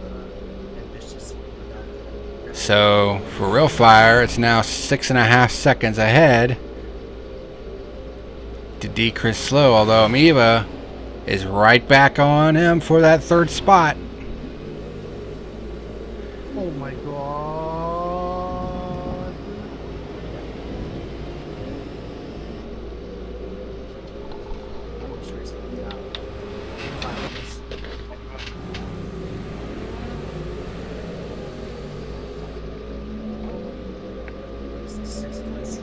K: ambitious with that.
A: So for Real Fire, it's now 6.5 seconds ahead to decrease slow, although Amoeba is right back on him for that third spot.
H: Oh my god.
K: Sixth place.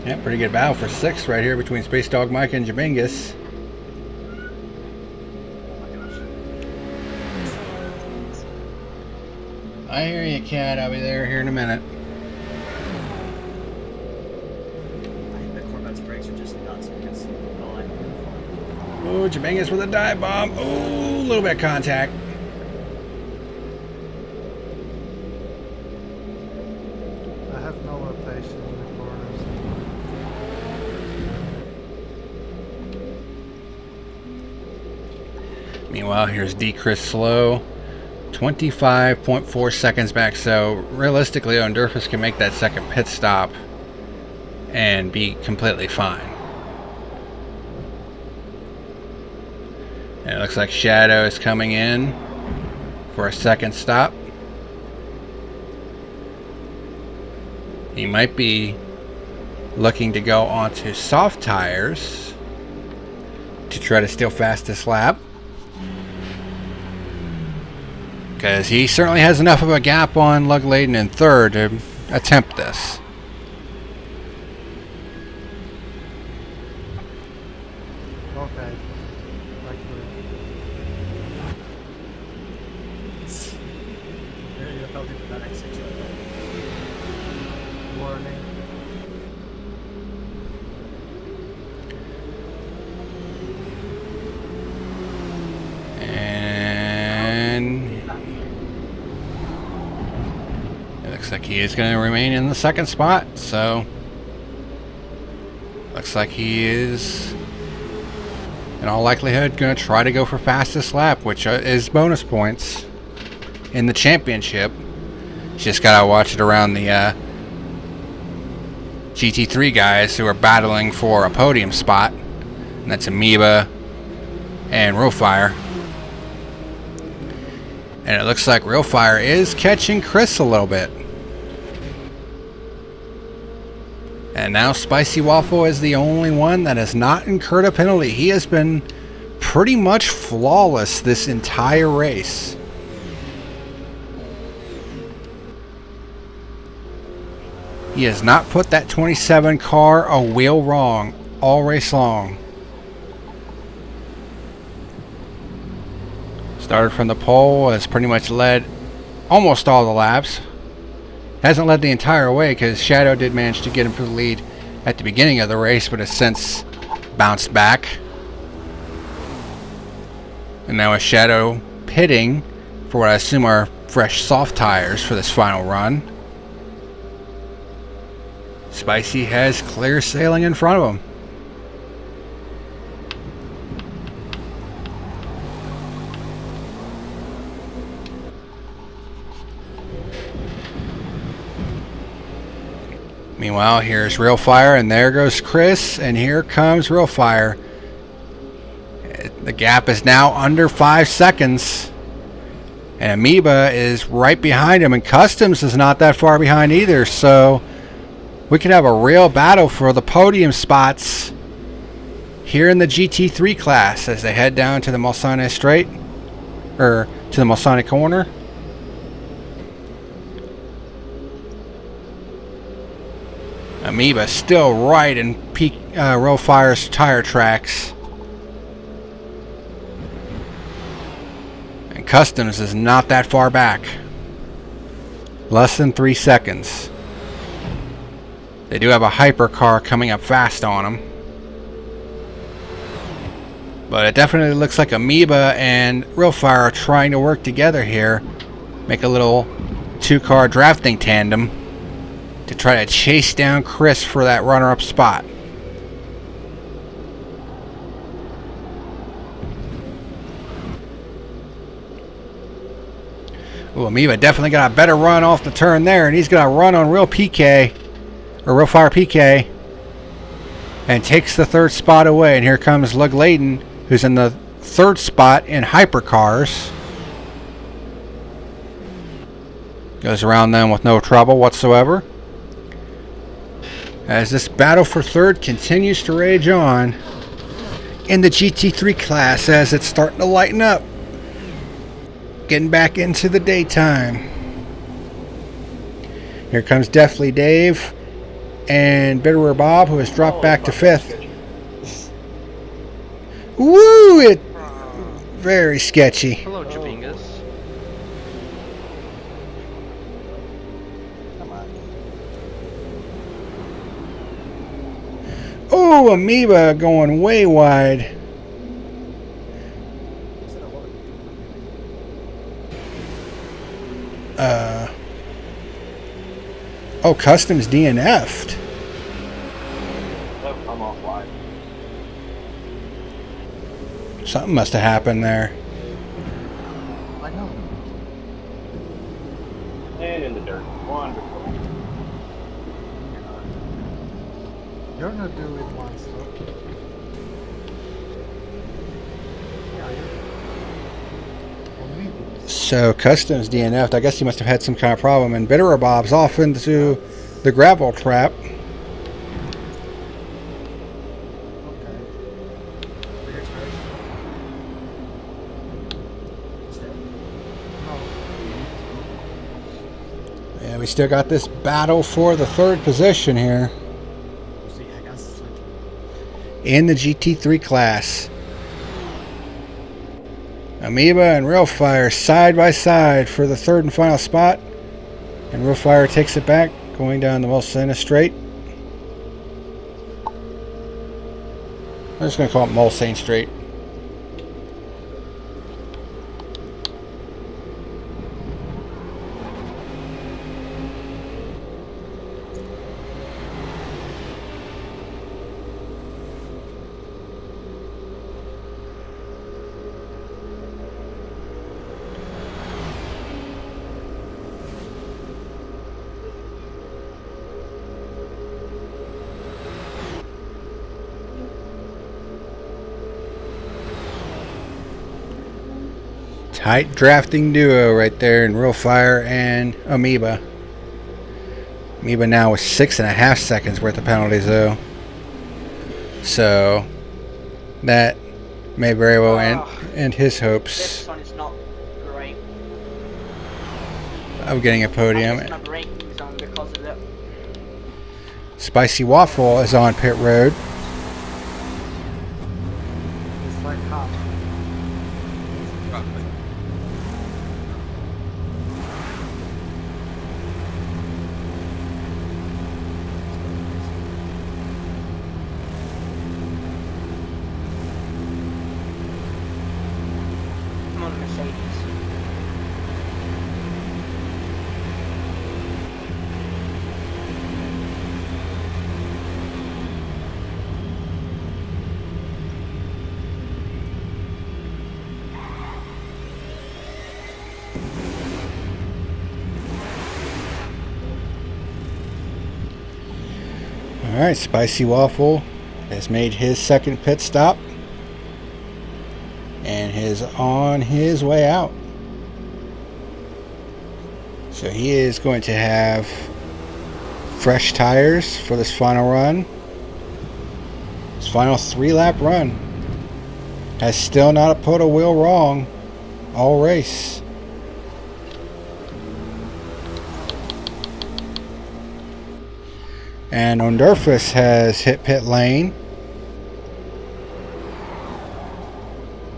A: Yeah, pretty good battle for 6th right here between Space Dog Mike and Jabingus. I hear you, Cat. I'll be there here in a minute.
K: I think the Corvette's brakes are just nuts because all I
A: Oh, Jabingus with a dive bomb. Oh, a little bit of contact.
H: I have no rotation in the corners.
A: Meanwhile, here's D. Chris Slow. 25.4 seconds back. So realistically, Ondurfus can make that second pit stop and be completely fine. And it looks like Shadow is coming in for a second stop. He might be looking to go onto soft tires to try to steal fastest lap, because he certainly has enough of a gap on Lugladen in third to attempt this.
H: Okay. Like
K: You're gonna penalty for that exit.
H: warning.
A: And it looks like he is going to remain in the second spot. So looks like he is in all likelihood going to try to go for fastest lap, which is bonus points in the championship. Just got to watch it around the GT3 guys who are battling for a podium spot. And that's Amoeba and Realfire. And it looks like Realfire is catching Chris a little bit. And now Spicy Waffle is the only one that has not incurred a penalty. He has been pretty much flawless this entire race. He has not put that 27 car a wheel wrong all race long. Started from the pole, has pretty much led almost all the laps. Hasn't led the entire way because Shadow did manage to get him for the lead at the beginning of the race, but has since bounced back. And now with Shadow pitting for what I assume are fresh soft tires for this final run. Spicy has clear sailing in front of him. Meanwhile, here's Realfire, and there goes Chris, and here comes Realfire. The gap is now under 5 seconds. And Amoeba is right behind him, and Customs is not that far behind either, so we could have a real battle for the podium spots here in the GT3 class as they head down to the Mulsanne Straight, or to the Mulsanne Corner. Amoeba still right in Realfire's tire tracks. And Customs is not that far back. Less than 3 seconds. They do have a hypercar coming up fast on them. But it definitely looks like Amoeba and Realfire are trying to work together here. Make a little 2-car drafting tandem to try to chase down Chris for that runner-up spot. Ooh, Amoeba definitely got a better run off the turn there, and he's going to run on Real PK, or Realfire PK, and takes the 3rd spot away. And here comes Lug Layden, who's in the 3rd spot in hypercars. Goes around them with no trouble whatsoever. As this battle for 3rd continues to rage on in the GT3 class as it's starting to lighten up. Getting back into the daytime. Here comes Deathly Dave and Bitterer Bob, who has dropped back to 5th. Woo! It very sketchy.
B: Hello, Jabingas.
A: Oh, Amoeba going way wide. Oh, Customs DNF'd.
J: I'm off wide.
A: Something must have happened there.
K: I know.
J: And in the dirt. Wonderful.
H: You're not doing it once, though.
A: So Customs DNF'd. I guess he must have had some kind of problem. And Bitterer Bob's off into the gravel trap. And we still got this battle for the 3rd position here in the GT3 class. Amoeba and Realfire side by side for the 3rd and final spot. And Realfire takes it back, going down the Mulsanne Straight. I'm just going to call it Mulsanne Straight. Tight drafting duo right there in Real Fire and Amoeba. Amoeba now with 6.5 seconds worth of penalties though. So that may very well end his hopes
C: This one is not great.
A: of getting a podium.
C: I'm just my braking zone because of it.
A: Spicy Waffle is on pit road.
K: It's like half.
L: Roughly.
C: I'm on a Mercedes.
A: Alright, Spicy Waffle has made his second pit stop and is on his way out. So he is going to have fresh tires for this final run. His final 3-lap run. Has still not put a wheel wrong all race. And Ondurfus has hit pit lane.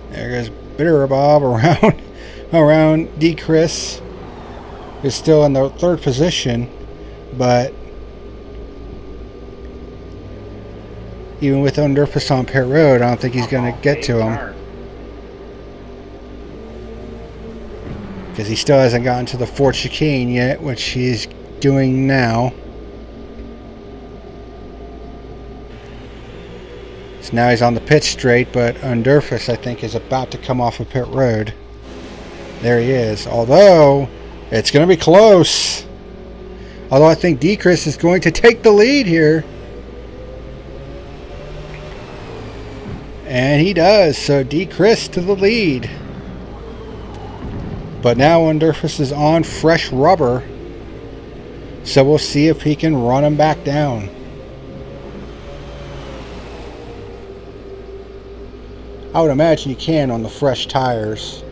A: There goes Bitter Bob around D. Chris, who's still in the 3rd position, but even with Ondurfus on pit road, I don't think he's going to get to him. Because he still hasn't gotten to the 4th chicane yet, which he's doing now. So now he's on the pit straight, but Ondurfus, I think, is about to come off of pit road. There he is. Although, it's going to be close. Although I think D. Chris is going to take the lead here. And he does. So D. Chris to the lead. But now Ondurfus is on fresh rubber. So we'll see if he can run him back down. I would imagine you can on the fresh tires.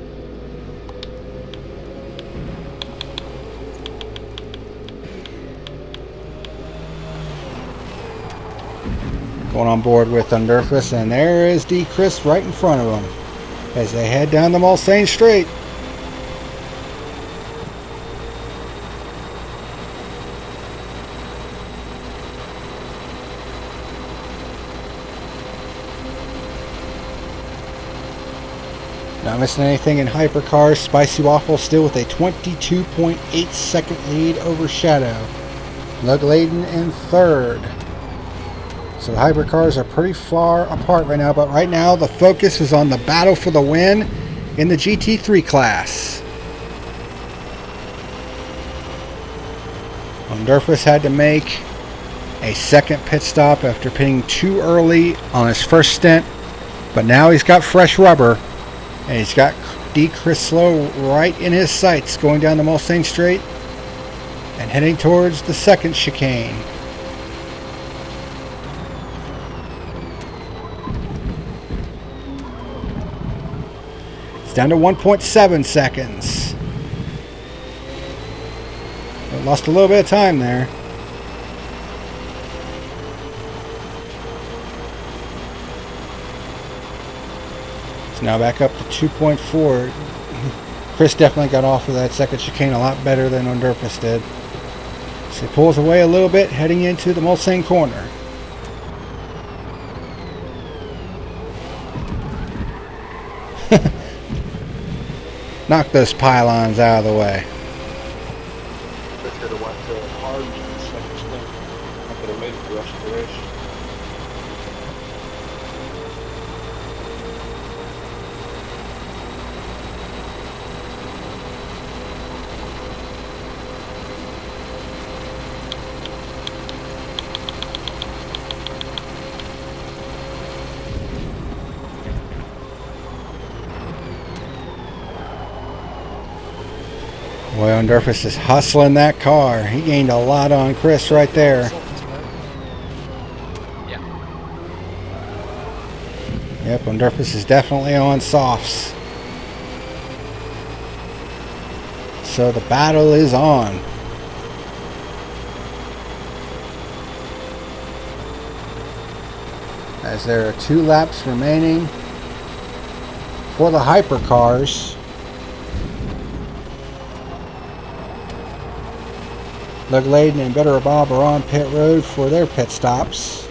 A: Going on board with Ondurfus, and there is D. Chris right in front of him as they head down the Mulsanne Straight. Not missing anything in hypercars. Spicy Waffle still with a 22.8 second lead over Shadow. Lugladen in 3rd. So the hypercars are pretty far apart right now, but right now the focus is on the battle for the win in the GT3 class. Ondurfus had to make a second pit stop after pitting too early on his first stint, but now he's got fresh rubber. And he's got D. Chris Slow right in his sights going down the Mulsanne Straight and heading towards the 2nd chicane. It's down to 1.7 seconds. Lost a little bit of time there. Now back up to 2.4. Chris definitely got off of that 2nd chicane a lot better than Ondurfus did. So he pulls away a little bit heading into the Mulsanne corner. Knock those pylons out of the way.
J: They could have went hard in the 2nd stint. I could have made it the rest of the race.
A: Boy, Undurfus is hustling that car. He gained a lot on Chris right there.
B: Yeah.
A: Yep, Undurfus is definitely on softs. So the battle is on. As there are 2 laps remaining for the hypercars. Lugladen and Bitter Bob are on pit road for their pit stops.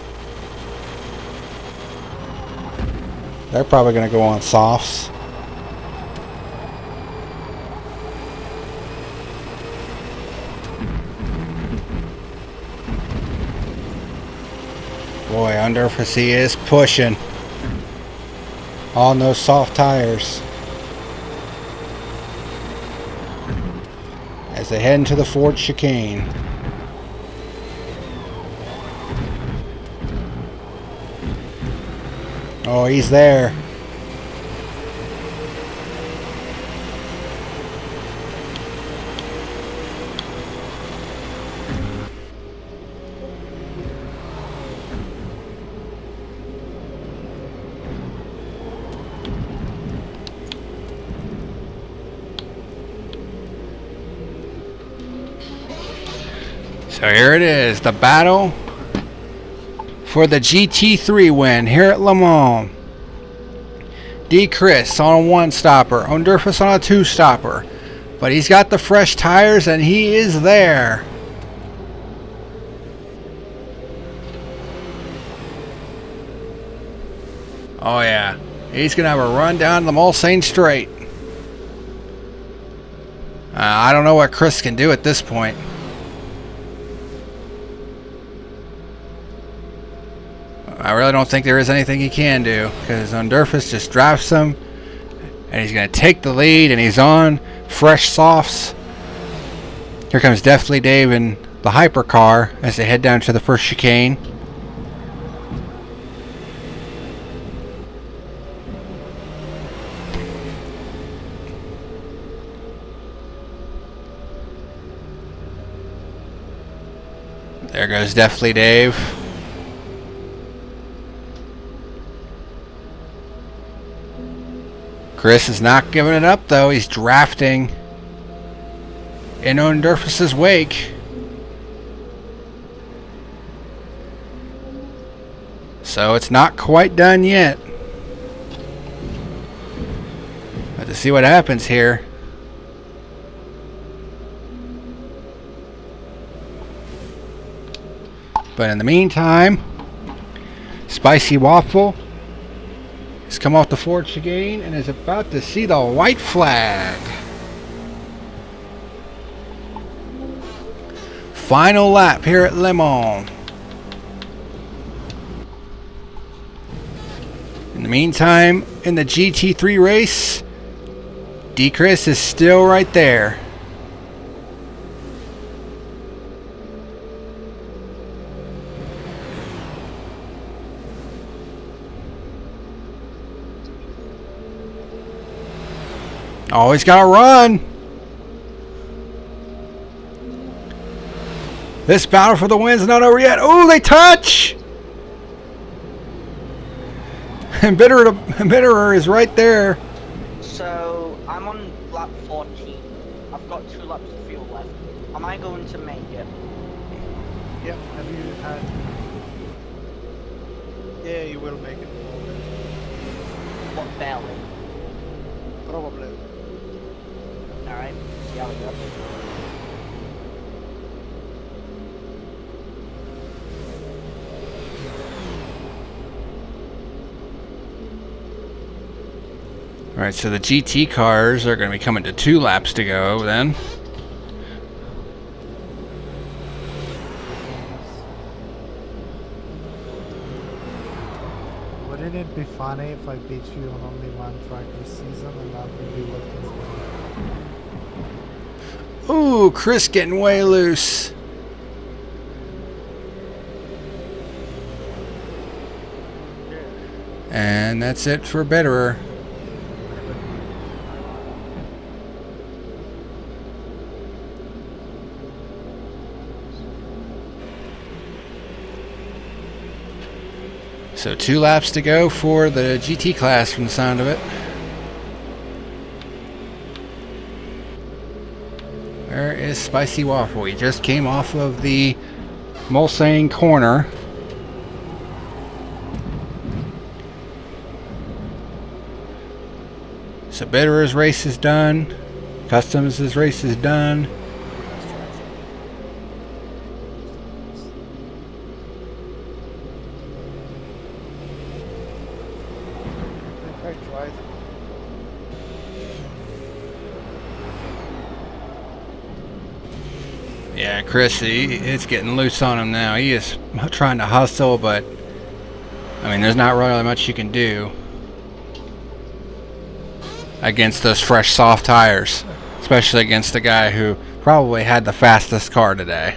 A: They're probably going to go on softs. Boy, Undurfus, he is pushing. All no soft tires. As they head into the Ford chicane. Oh, he's there. So here it is, the battle for the GT3 win here at Le Mans. D. Chris on a 1-stopper, Undurfus on a 2-stopper. But he's got the fresh tires and he is there. Oh yeah, he's going to have a run down the Mulsanne straight. I don't know what Chris can do at this point. I really don't think there is anything he can do, because Undurfus just drives him and he's going to take the lead and he's on fresh softs. Here comes Deathly Dave in the hypercar as they head down to the first chicane. There goes Deathly Dave. Chris is not giving it up though. He's drafting in Undurfus's wake. So it's not quite done yet. But to see what happens here. But in the meantime, Spicy Waffle has come off the Ford chicane and is about to see the white flag. Final lap here at Le Mans. In the meantime, in the GT3 race, D. Chris is still right there. Oh, he's got to run. This battle for the win's not over yet. Oh, they touch. And Bitterer is right there.
C: So, I'm on lap 14. I've got 2 laps of fuel left. Am I going to make it?
E: Yep, have you had... Yeah, you will make it.
C: What, barely?
E: Probably.
C: Alright, see how it goes.
A: Alright, so the GT cars are going to be coming to 2 laps to go then.
H: Wouldn't it be funny if I beat you on only one track this season and that would be what is
A: Ooh, Chris getting way loose. And that's it for Bitterer. So 2 laps to go for the GT class from the sound of it. Where is Spicy Waffle? He just came off of the Mulsanne corner. So Bitterer's race is done. Customs' race is done.
E: Right.
A: Yeah, Chris, it's getting loose on him now. He is trying to hustle, but I mean, there's not really much you can do against those fresh, soft tires, especially against the guy who probably had the fastest car today.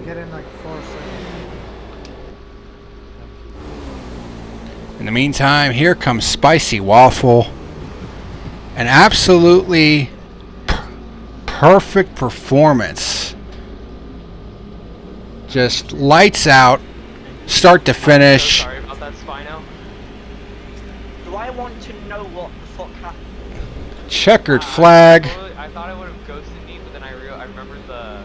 H: Getting like 4 seconds.
A: In the meantime, here comes Spicy Waffle. An absolutely perfect performance. Just lights out, start to finish.
D: Sorry about that, Spino.
C: Do I want to know what the fuck happened?
A: Checkered flag.
D: I thought it would have ghosted me, but then I remembered the...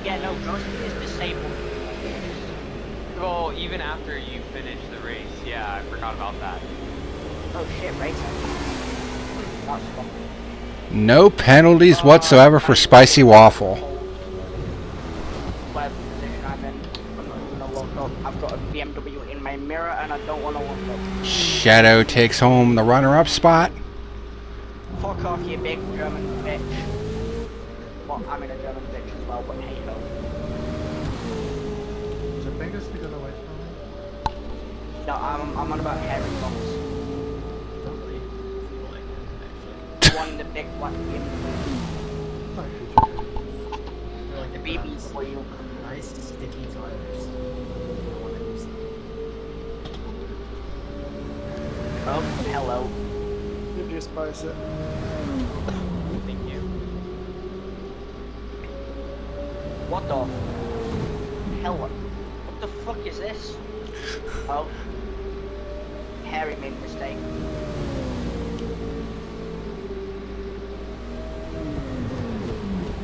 C: Yeah, no, ghosting is disabled.
D: Well, even after you finish the race, yeah, I forgot about that.
C: Oh shit, racing. That's fun.
A: No penalties whatsoever for Spicy Waffle.
C: Whatever position I'm in, I'm not gonna look up. I've got a BMW in my mirror and I don't wanna look up.
A: Shadow takes home the runner-up spot.
C: Fuck off, you big German bitch. Well, I'm in a German bitch as well, but hey ho.
H: The biggest to get away from me.
C: No, I'm on about Harry Fox.
K: Totally. Feel like it, actually.
C: One the big black BMW.
K: I feel like
C: The
K: it
C: BB
K: has
C: for you.
K: nice sticky tires. I want to use them.
C: Oh, hello.
E: You just spice it.
D: Thank you.
C: What the hell? What the fuck is this? Oh. Harry made a mistake.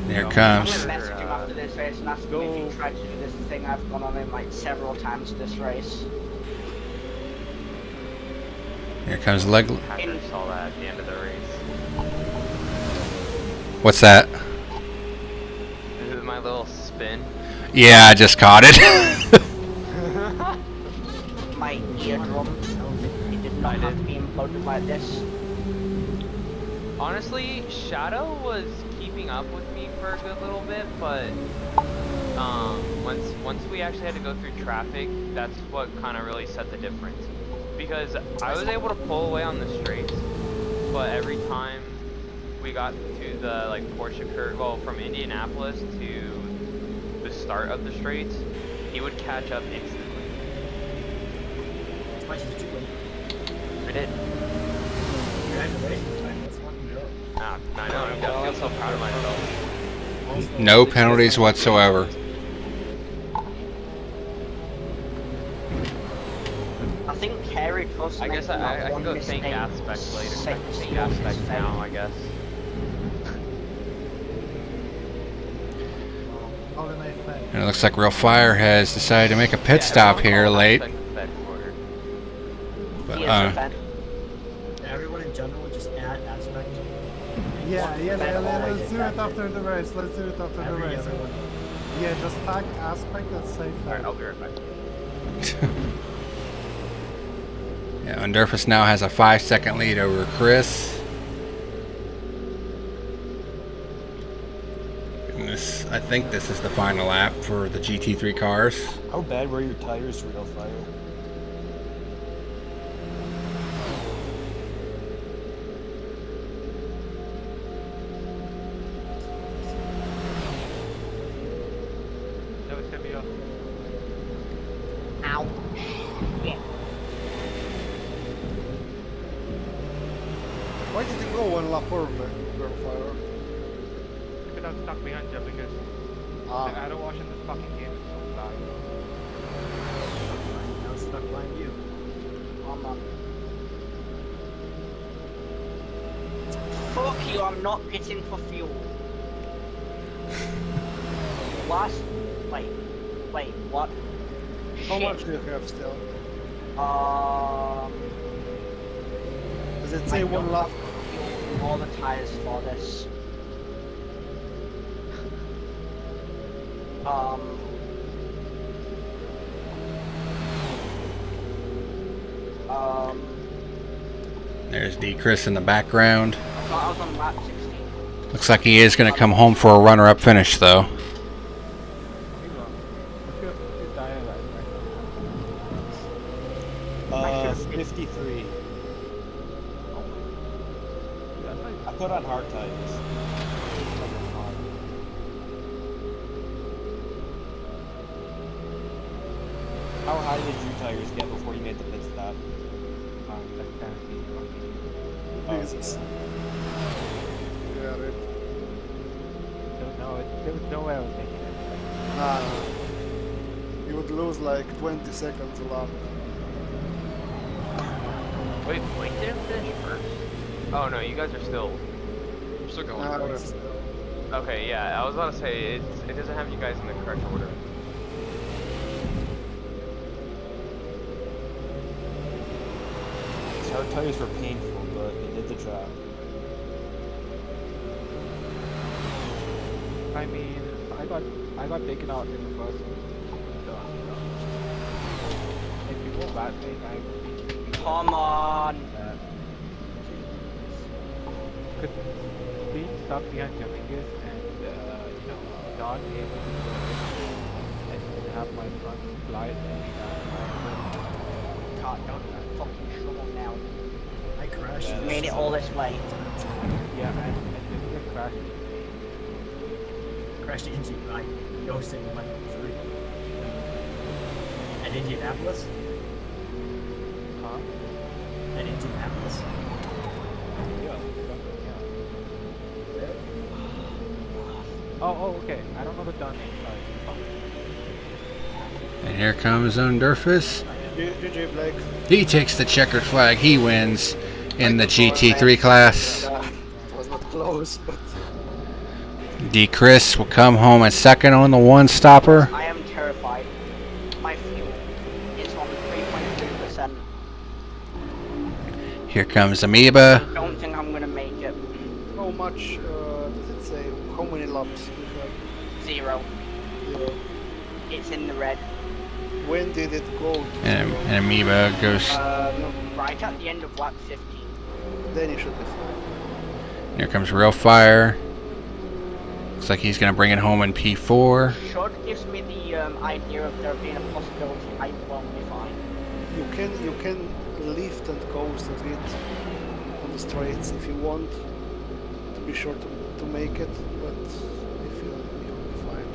A: There
C: I'm
A: comes.
C: gonna message him after this race and ask him if he tried to do this thing I've gone on him like several times this race.
A: Here comes leg.
D: Packer saw that at the end of the race.
A: What's that?
D: My little spin.
A: Yeah, I just caught it.
C: My eardrum. It did not have to be imploded like this.
D: Honestly, Shadow was keeping up with me for a good little bit, but once we actually had to go through traffic, that's what kind of really set the difference. Because I was able to pull away on the straights, but every time we got to the like Porsche curve, well, from Indianapolis to the start of the straights, he would catch up instantly.
K: Spicy, did you win?
D: I did.
K: Congratulations, man. That's fucking dope.
D: Ah, I know. I feel so proud of myself.
A: No penalties whatsoever.
C: I think Harry plus
D: I guess I can go thank Aspect later. I can thank Aspect now, I guess.
H: Holiday thing.
A: And it looks like Real Fire has decided to make a pit stop here late. But,
K: Everyone in general would just add aspect.
H: Yeah, let's do it after the race. Let's do it after the race.
K: Everyone.
H: Yeah, just tag aspect and say
D: Alright, I'll be right back.
A: Yeah, Undurfus now has a 5-second lead over Chris. And this, I think this is the final lap for the GT3 cars.
G: How bad were your tires, Real Fire?
E: Why did you go one lap early, Girlfire?
L: Because I'm stuck behind you because the arrow wash in this fucking game is so bad.
K: Now stuck behind you.
C: I'm on. Fuck you, I'm not pitting for fuel. Last... Wait, what?
E: How
C: Shit.
E: much do you have still? Does it
C: I
E: say
C: don't
E: one lap?
C: have fuel all the tires for this.
A: There's D. Chris in the background.
C: I thought I was on lap 16.
A: Looks like he is going to come home for a runner-up finish, though.
L: What's your tire right
G: 53. I put on hard tires. How high did your tires get before you made the pit stop?
E: Jesus. Yeah, rip.
L: There was no way I was making it.
E: Nah. You would lose like 20 seconds a lap.
D: Wait, didn't finish first? Oh no, you guys are still.
B: I'm still going.
E: Nah,
B: for it.
E: it's-
D: Okay, yeah, I was about to say it doesn't have you guys in the correct order.
G: These hard tires were painful, but they did the job.
L: I mean, I got taken out in the first turn. If you go that way,
C: Come on!
L: could being stuck behind Dominguez and not able to go and have my front slide
C: God, don't fucking trouble now.
K: I crashed.
C: You made it all this way.
L: yeah, and Dominguez crashed.
K: Crashed into like ghosting my through. At Indianapolis?
L: Huh?
K: At Indianapolis?
L: Oh, okay. I don't know the done name. Sorry.
A: And here comes Undurfus.
E: GG Blake.
A: He takes the checkered flag. He wins in the GT3 class.
E: It was not close, but
A: D. Chris will come home at second on the one stopper.
C: I am terrified. My fuel is on 3.3%.
A: Here comes Amoeba.
C: I don't think I'm gonna make it.
E: how much does it say? How many laps do you have?
C: 0.
E: 0.
C: It's in the red.
E: When did it go to
A: And
E: 0?
A: Amoeba goes.
C: Right at the end of lap 15.
E: Then you should be fine.
A: Here comes Real Fire. Looks like he's going to bring it home in P4.
C: Short gives me the idea of there being a possibility I won't be fine.
E: You can lift and coast a bit on the straights if you want to be sure to make it, but if you'll be fine.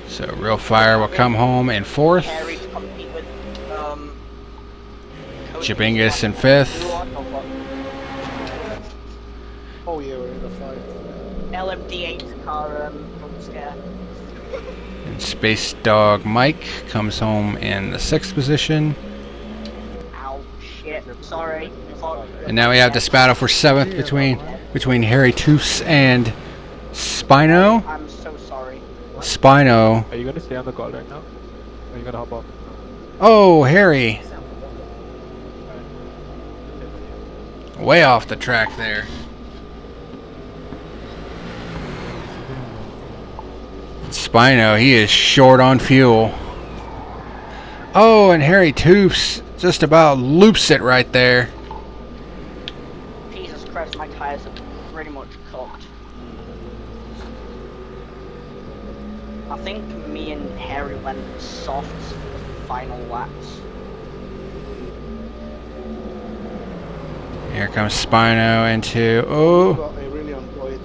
A: So Real Fire will come home in fourth.
C: Harry to compete with
A: Jabingus in fifth.
E: Oh yeah, we're in a fight.
C: LMD8 car jump scare.
A: And Space Dog Mike comes home in the sixth position.
C: Ow, shit. Sorry.
A: And now we have this battle for seventh between Harry Toofs and Spino.
C: I'm so sorry.
A: Spino.
L: Are you gonna stay on the call right now? Or are you gonna hop off?
A: Oh, Harry. Way off the track there. Spino, he is short on fuel. Oh, and Harry Toofs just about loops it right there.
C: Jesus Christ, my tires are pretty much cooked. I think me and Harry went soft for the final laps.
A: Here comes Spino into
E: I really enjoyed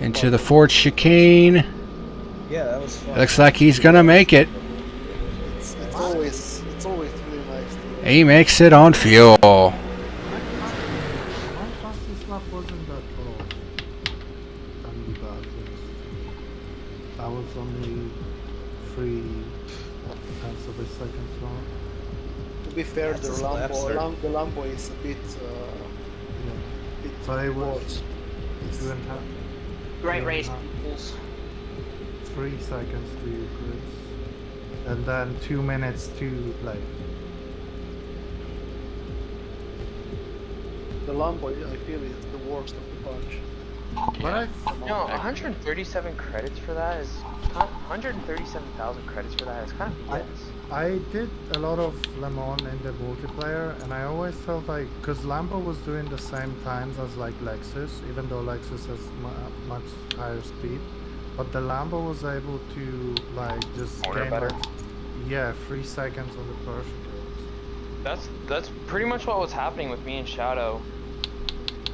A: into the Ford chicane.
G: Yeah, that was fun.
A: Looks like he's gonna make it.
E: it's always always really nice.
A: He makes it on fuel.
H: My fastest lap wasn't that close. Only bad I was only 3/10 of a second long.
E: To be fair, the Lambo is a bit.
H: But it was
C: Great race, peoples.
H: 3 seconds to Chris, and then 2 minutes to play.
E: The Lambo, I feel, is the worst of the bunch.
H: But
D: No, 137 credits for that is 137,000 credits for that is kind of BS.
H: I did a lot of Le Mans in the multiplayer, and I always felt like, because Lambo was doing the same times as like Lexus, even though Lexus has much higher speed, but the Lambo was able to like just gain
D: better.
H: Like, 3 seconds on the Persian curves.
D: That's pretty much what was happening with me and Shadow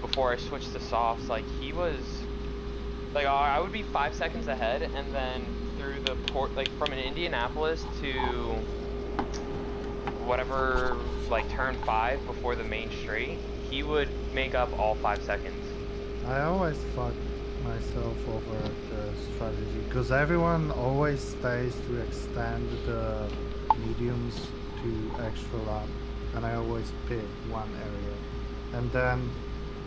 D: before I switched to softs. Like he was, like I would be 5 seconds ahead, and then through the port, like from an Indianapolis to whatever, like turn 5 before the main straight, he would make up all 5 seconds.
H: I always fuck myself over the strategy, because everyone always stays to extend the mediums to extra lap, and I always pick one area, and then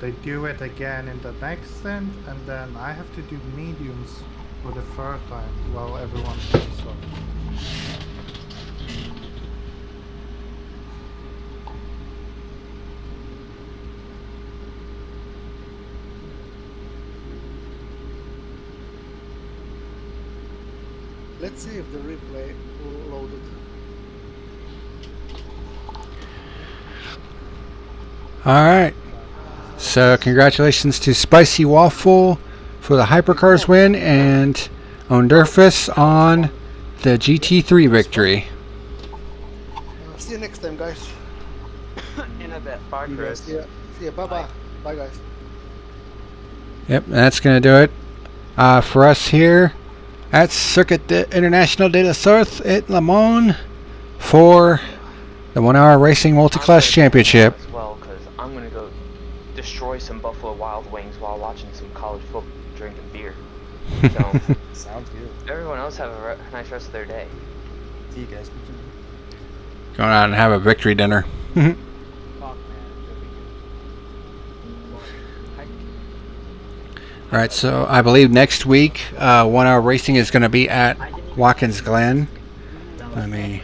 H: they do it again in the next stint, and then I have to do mediums for the third time while everyone does so.
E: Let's see if the replay will load it.
A: Alright. So congratulations to Spicy Waffle for the Hypercars win, and Ondurfus on the GT3 victory.
E: See you next time, guys.
C: In a bit.
D: Bye, Chris.
E: See ya. Bye. Bye, guys.
A: Yep, that's going to do it for us here at Circuit International de la Sarthe at Le Mans for the 1 Hour Racing Multiclass Championship.
D: As well, because I'm going to go destroy some Buffalo Wild Wings while watching some college football, drinking beer. So,
G: Sounds good.
D: everyone else have a nice rest of their day.
G: See you guys.
A: Going out and have a victory dinner.
L: Fuck, man.
A: Alright, so I believe next week 1 Hour Racing is going to be at Watkins Glen. Let me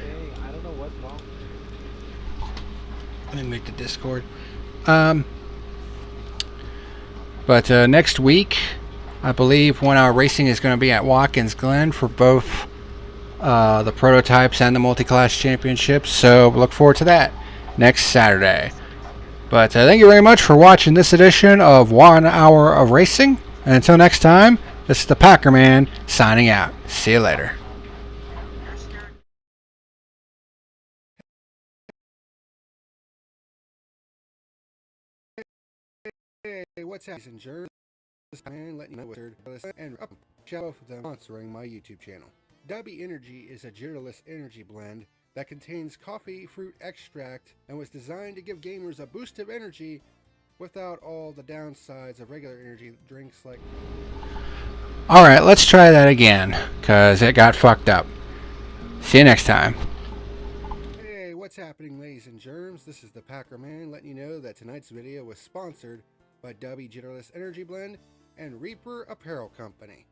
A: make the Discord. But next week, I believe 1 Hour Racing is going to be at Watkins Glen for both the prototypes and the Multiclass Championship. So look forward to that next Saturday. But thank you very much for watching this edition of 1 Hour of Racing. And until next time, this is the PackerMan signing out. See you later. Hey, what's happening, Jerry? This man letting you know and shout out for them sponsoring my YouTube channel. Dubby Energy is a Gyrolus energy blend that contains coffee fruit extract and was designed to give gamers a boost of energy without all the downsides of regular energy drinks like... Alright, let's try that again, because it got fucked up. See you next time. Hey, what's happening, ladies and germs? This is the PackerMan letting you know that tonight's video was sponsored by Dubby Gyrolus Energy Blend and Reaper Apparel Company.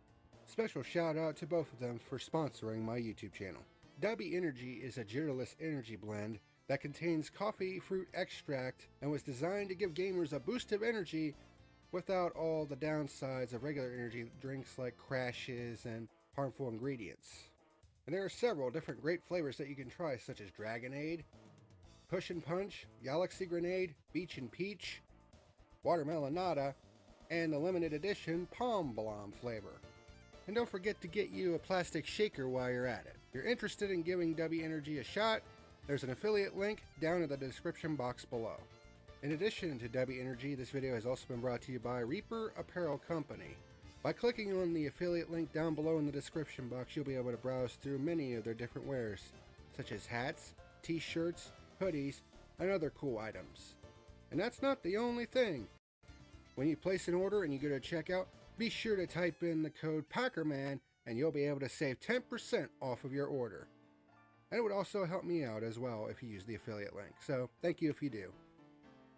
A: Special shout out to both of them for sponsoring my YouTube channel. Dubby Energy is a Gyrolus energy blend that contains coffee fruit extract and was designed to give gamers a boost of energy without all the downsides of regular energy drinks like crashes and harmful ingredients. And there are several different great flavors that you can try, such as Dragonade, Push and Punch, Galaxy Grenade, Beach and Peach, Watermelonada, and the limited edition Palm Blom flavor. And don't forget to get you a plastic shaker while you're at it. If you're interested in giving Dubby Energy a shot, there's an affiliate link down in the description box below. In addition to Dubby Energy, this video has also been brought to you by Reaper Apparel Company. By clicking on the affiliate link down below in the description box, you'll be able to browse through many of their different wares, such as hats, t-shirts, hoodies, and other cool items. And that's not the only thing. When you place an order and you go to checkout, be sure to type in the code PackerMan and you'll be able to save 10% off of your order. And it would also help me out as well if you use the affiliate link. So thank you if you do.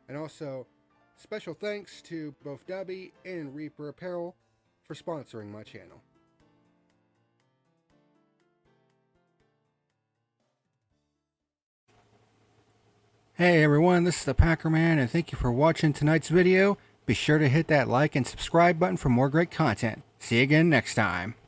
A: And also, special thanks to both Dubby and Reaper Apparel for sponsoring my channel. Hey everyone, this is the PackerMan and thank you for watching tonight's video. Be sure to hit that like and subscribe button for more great content. See you again next time.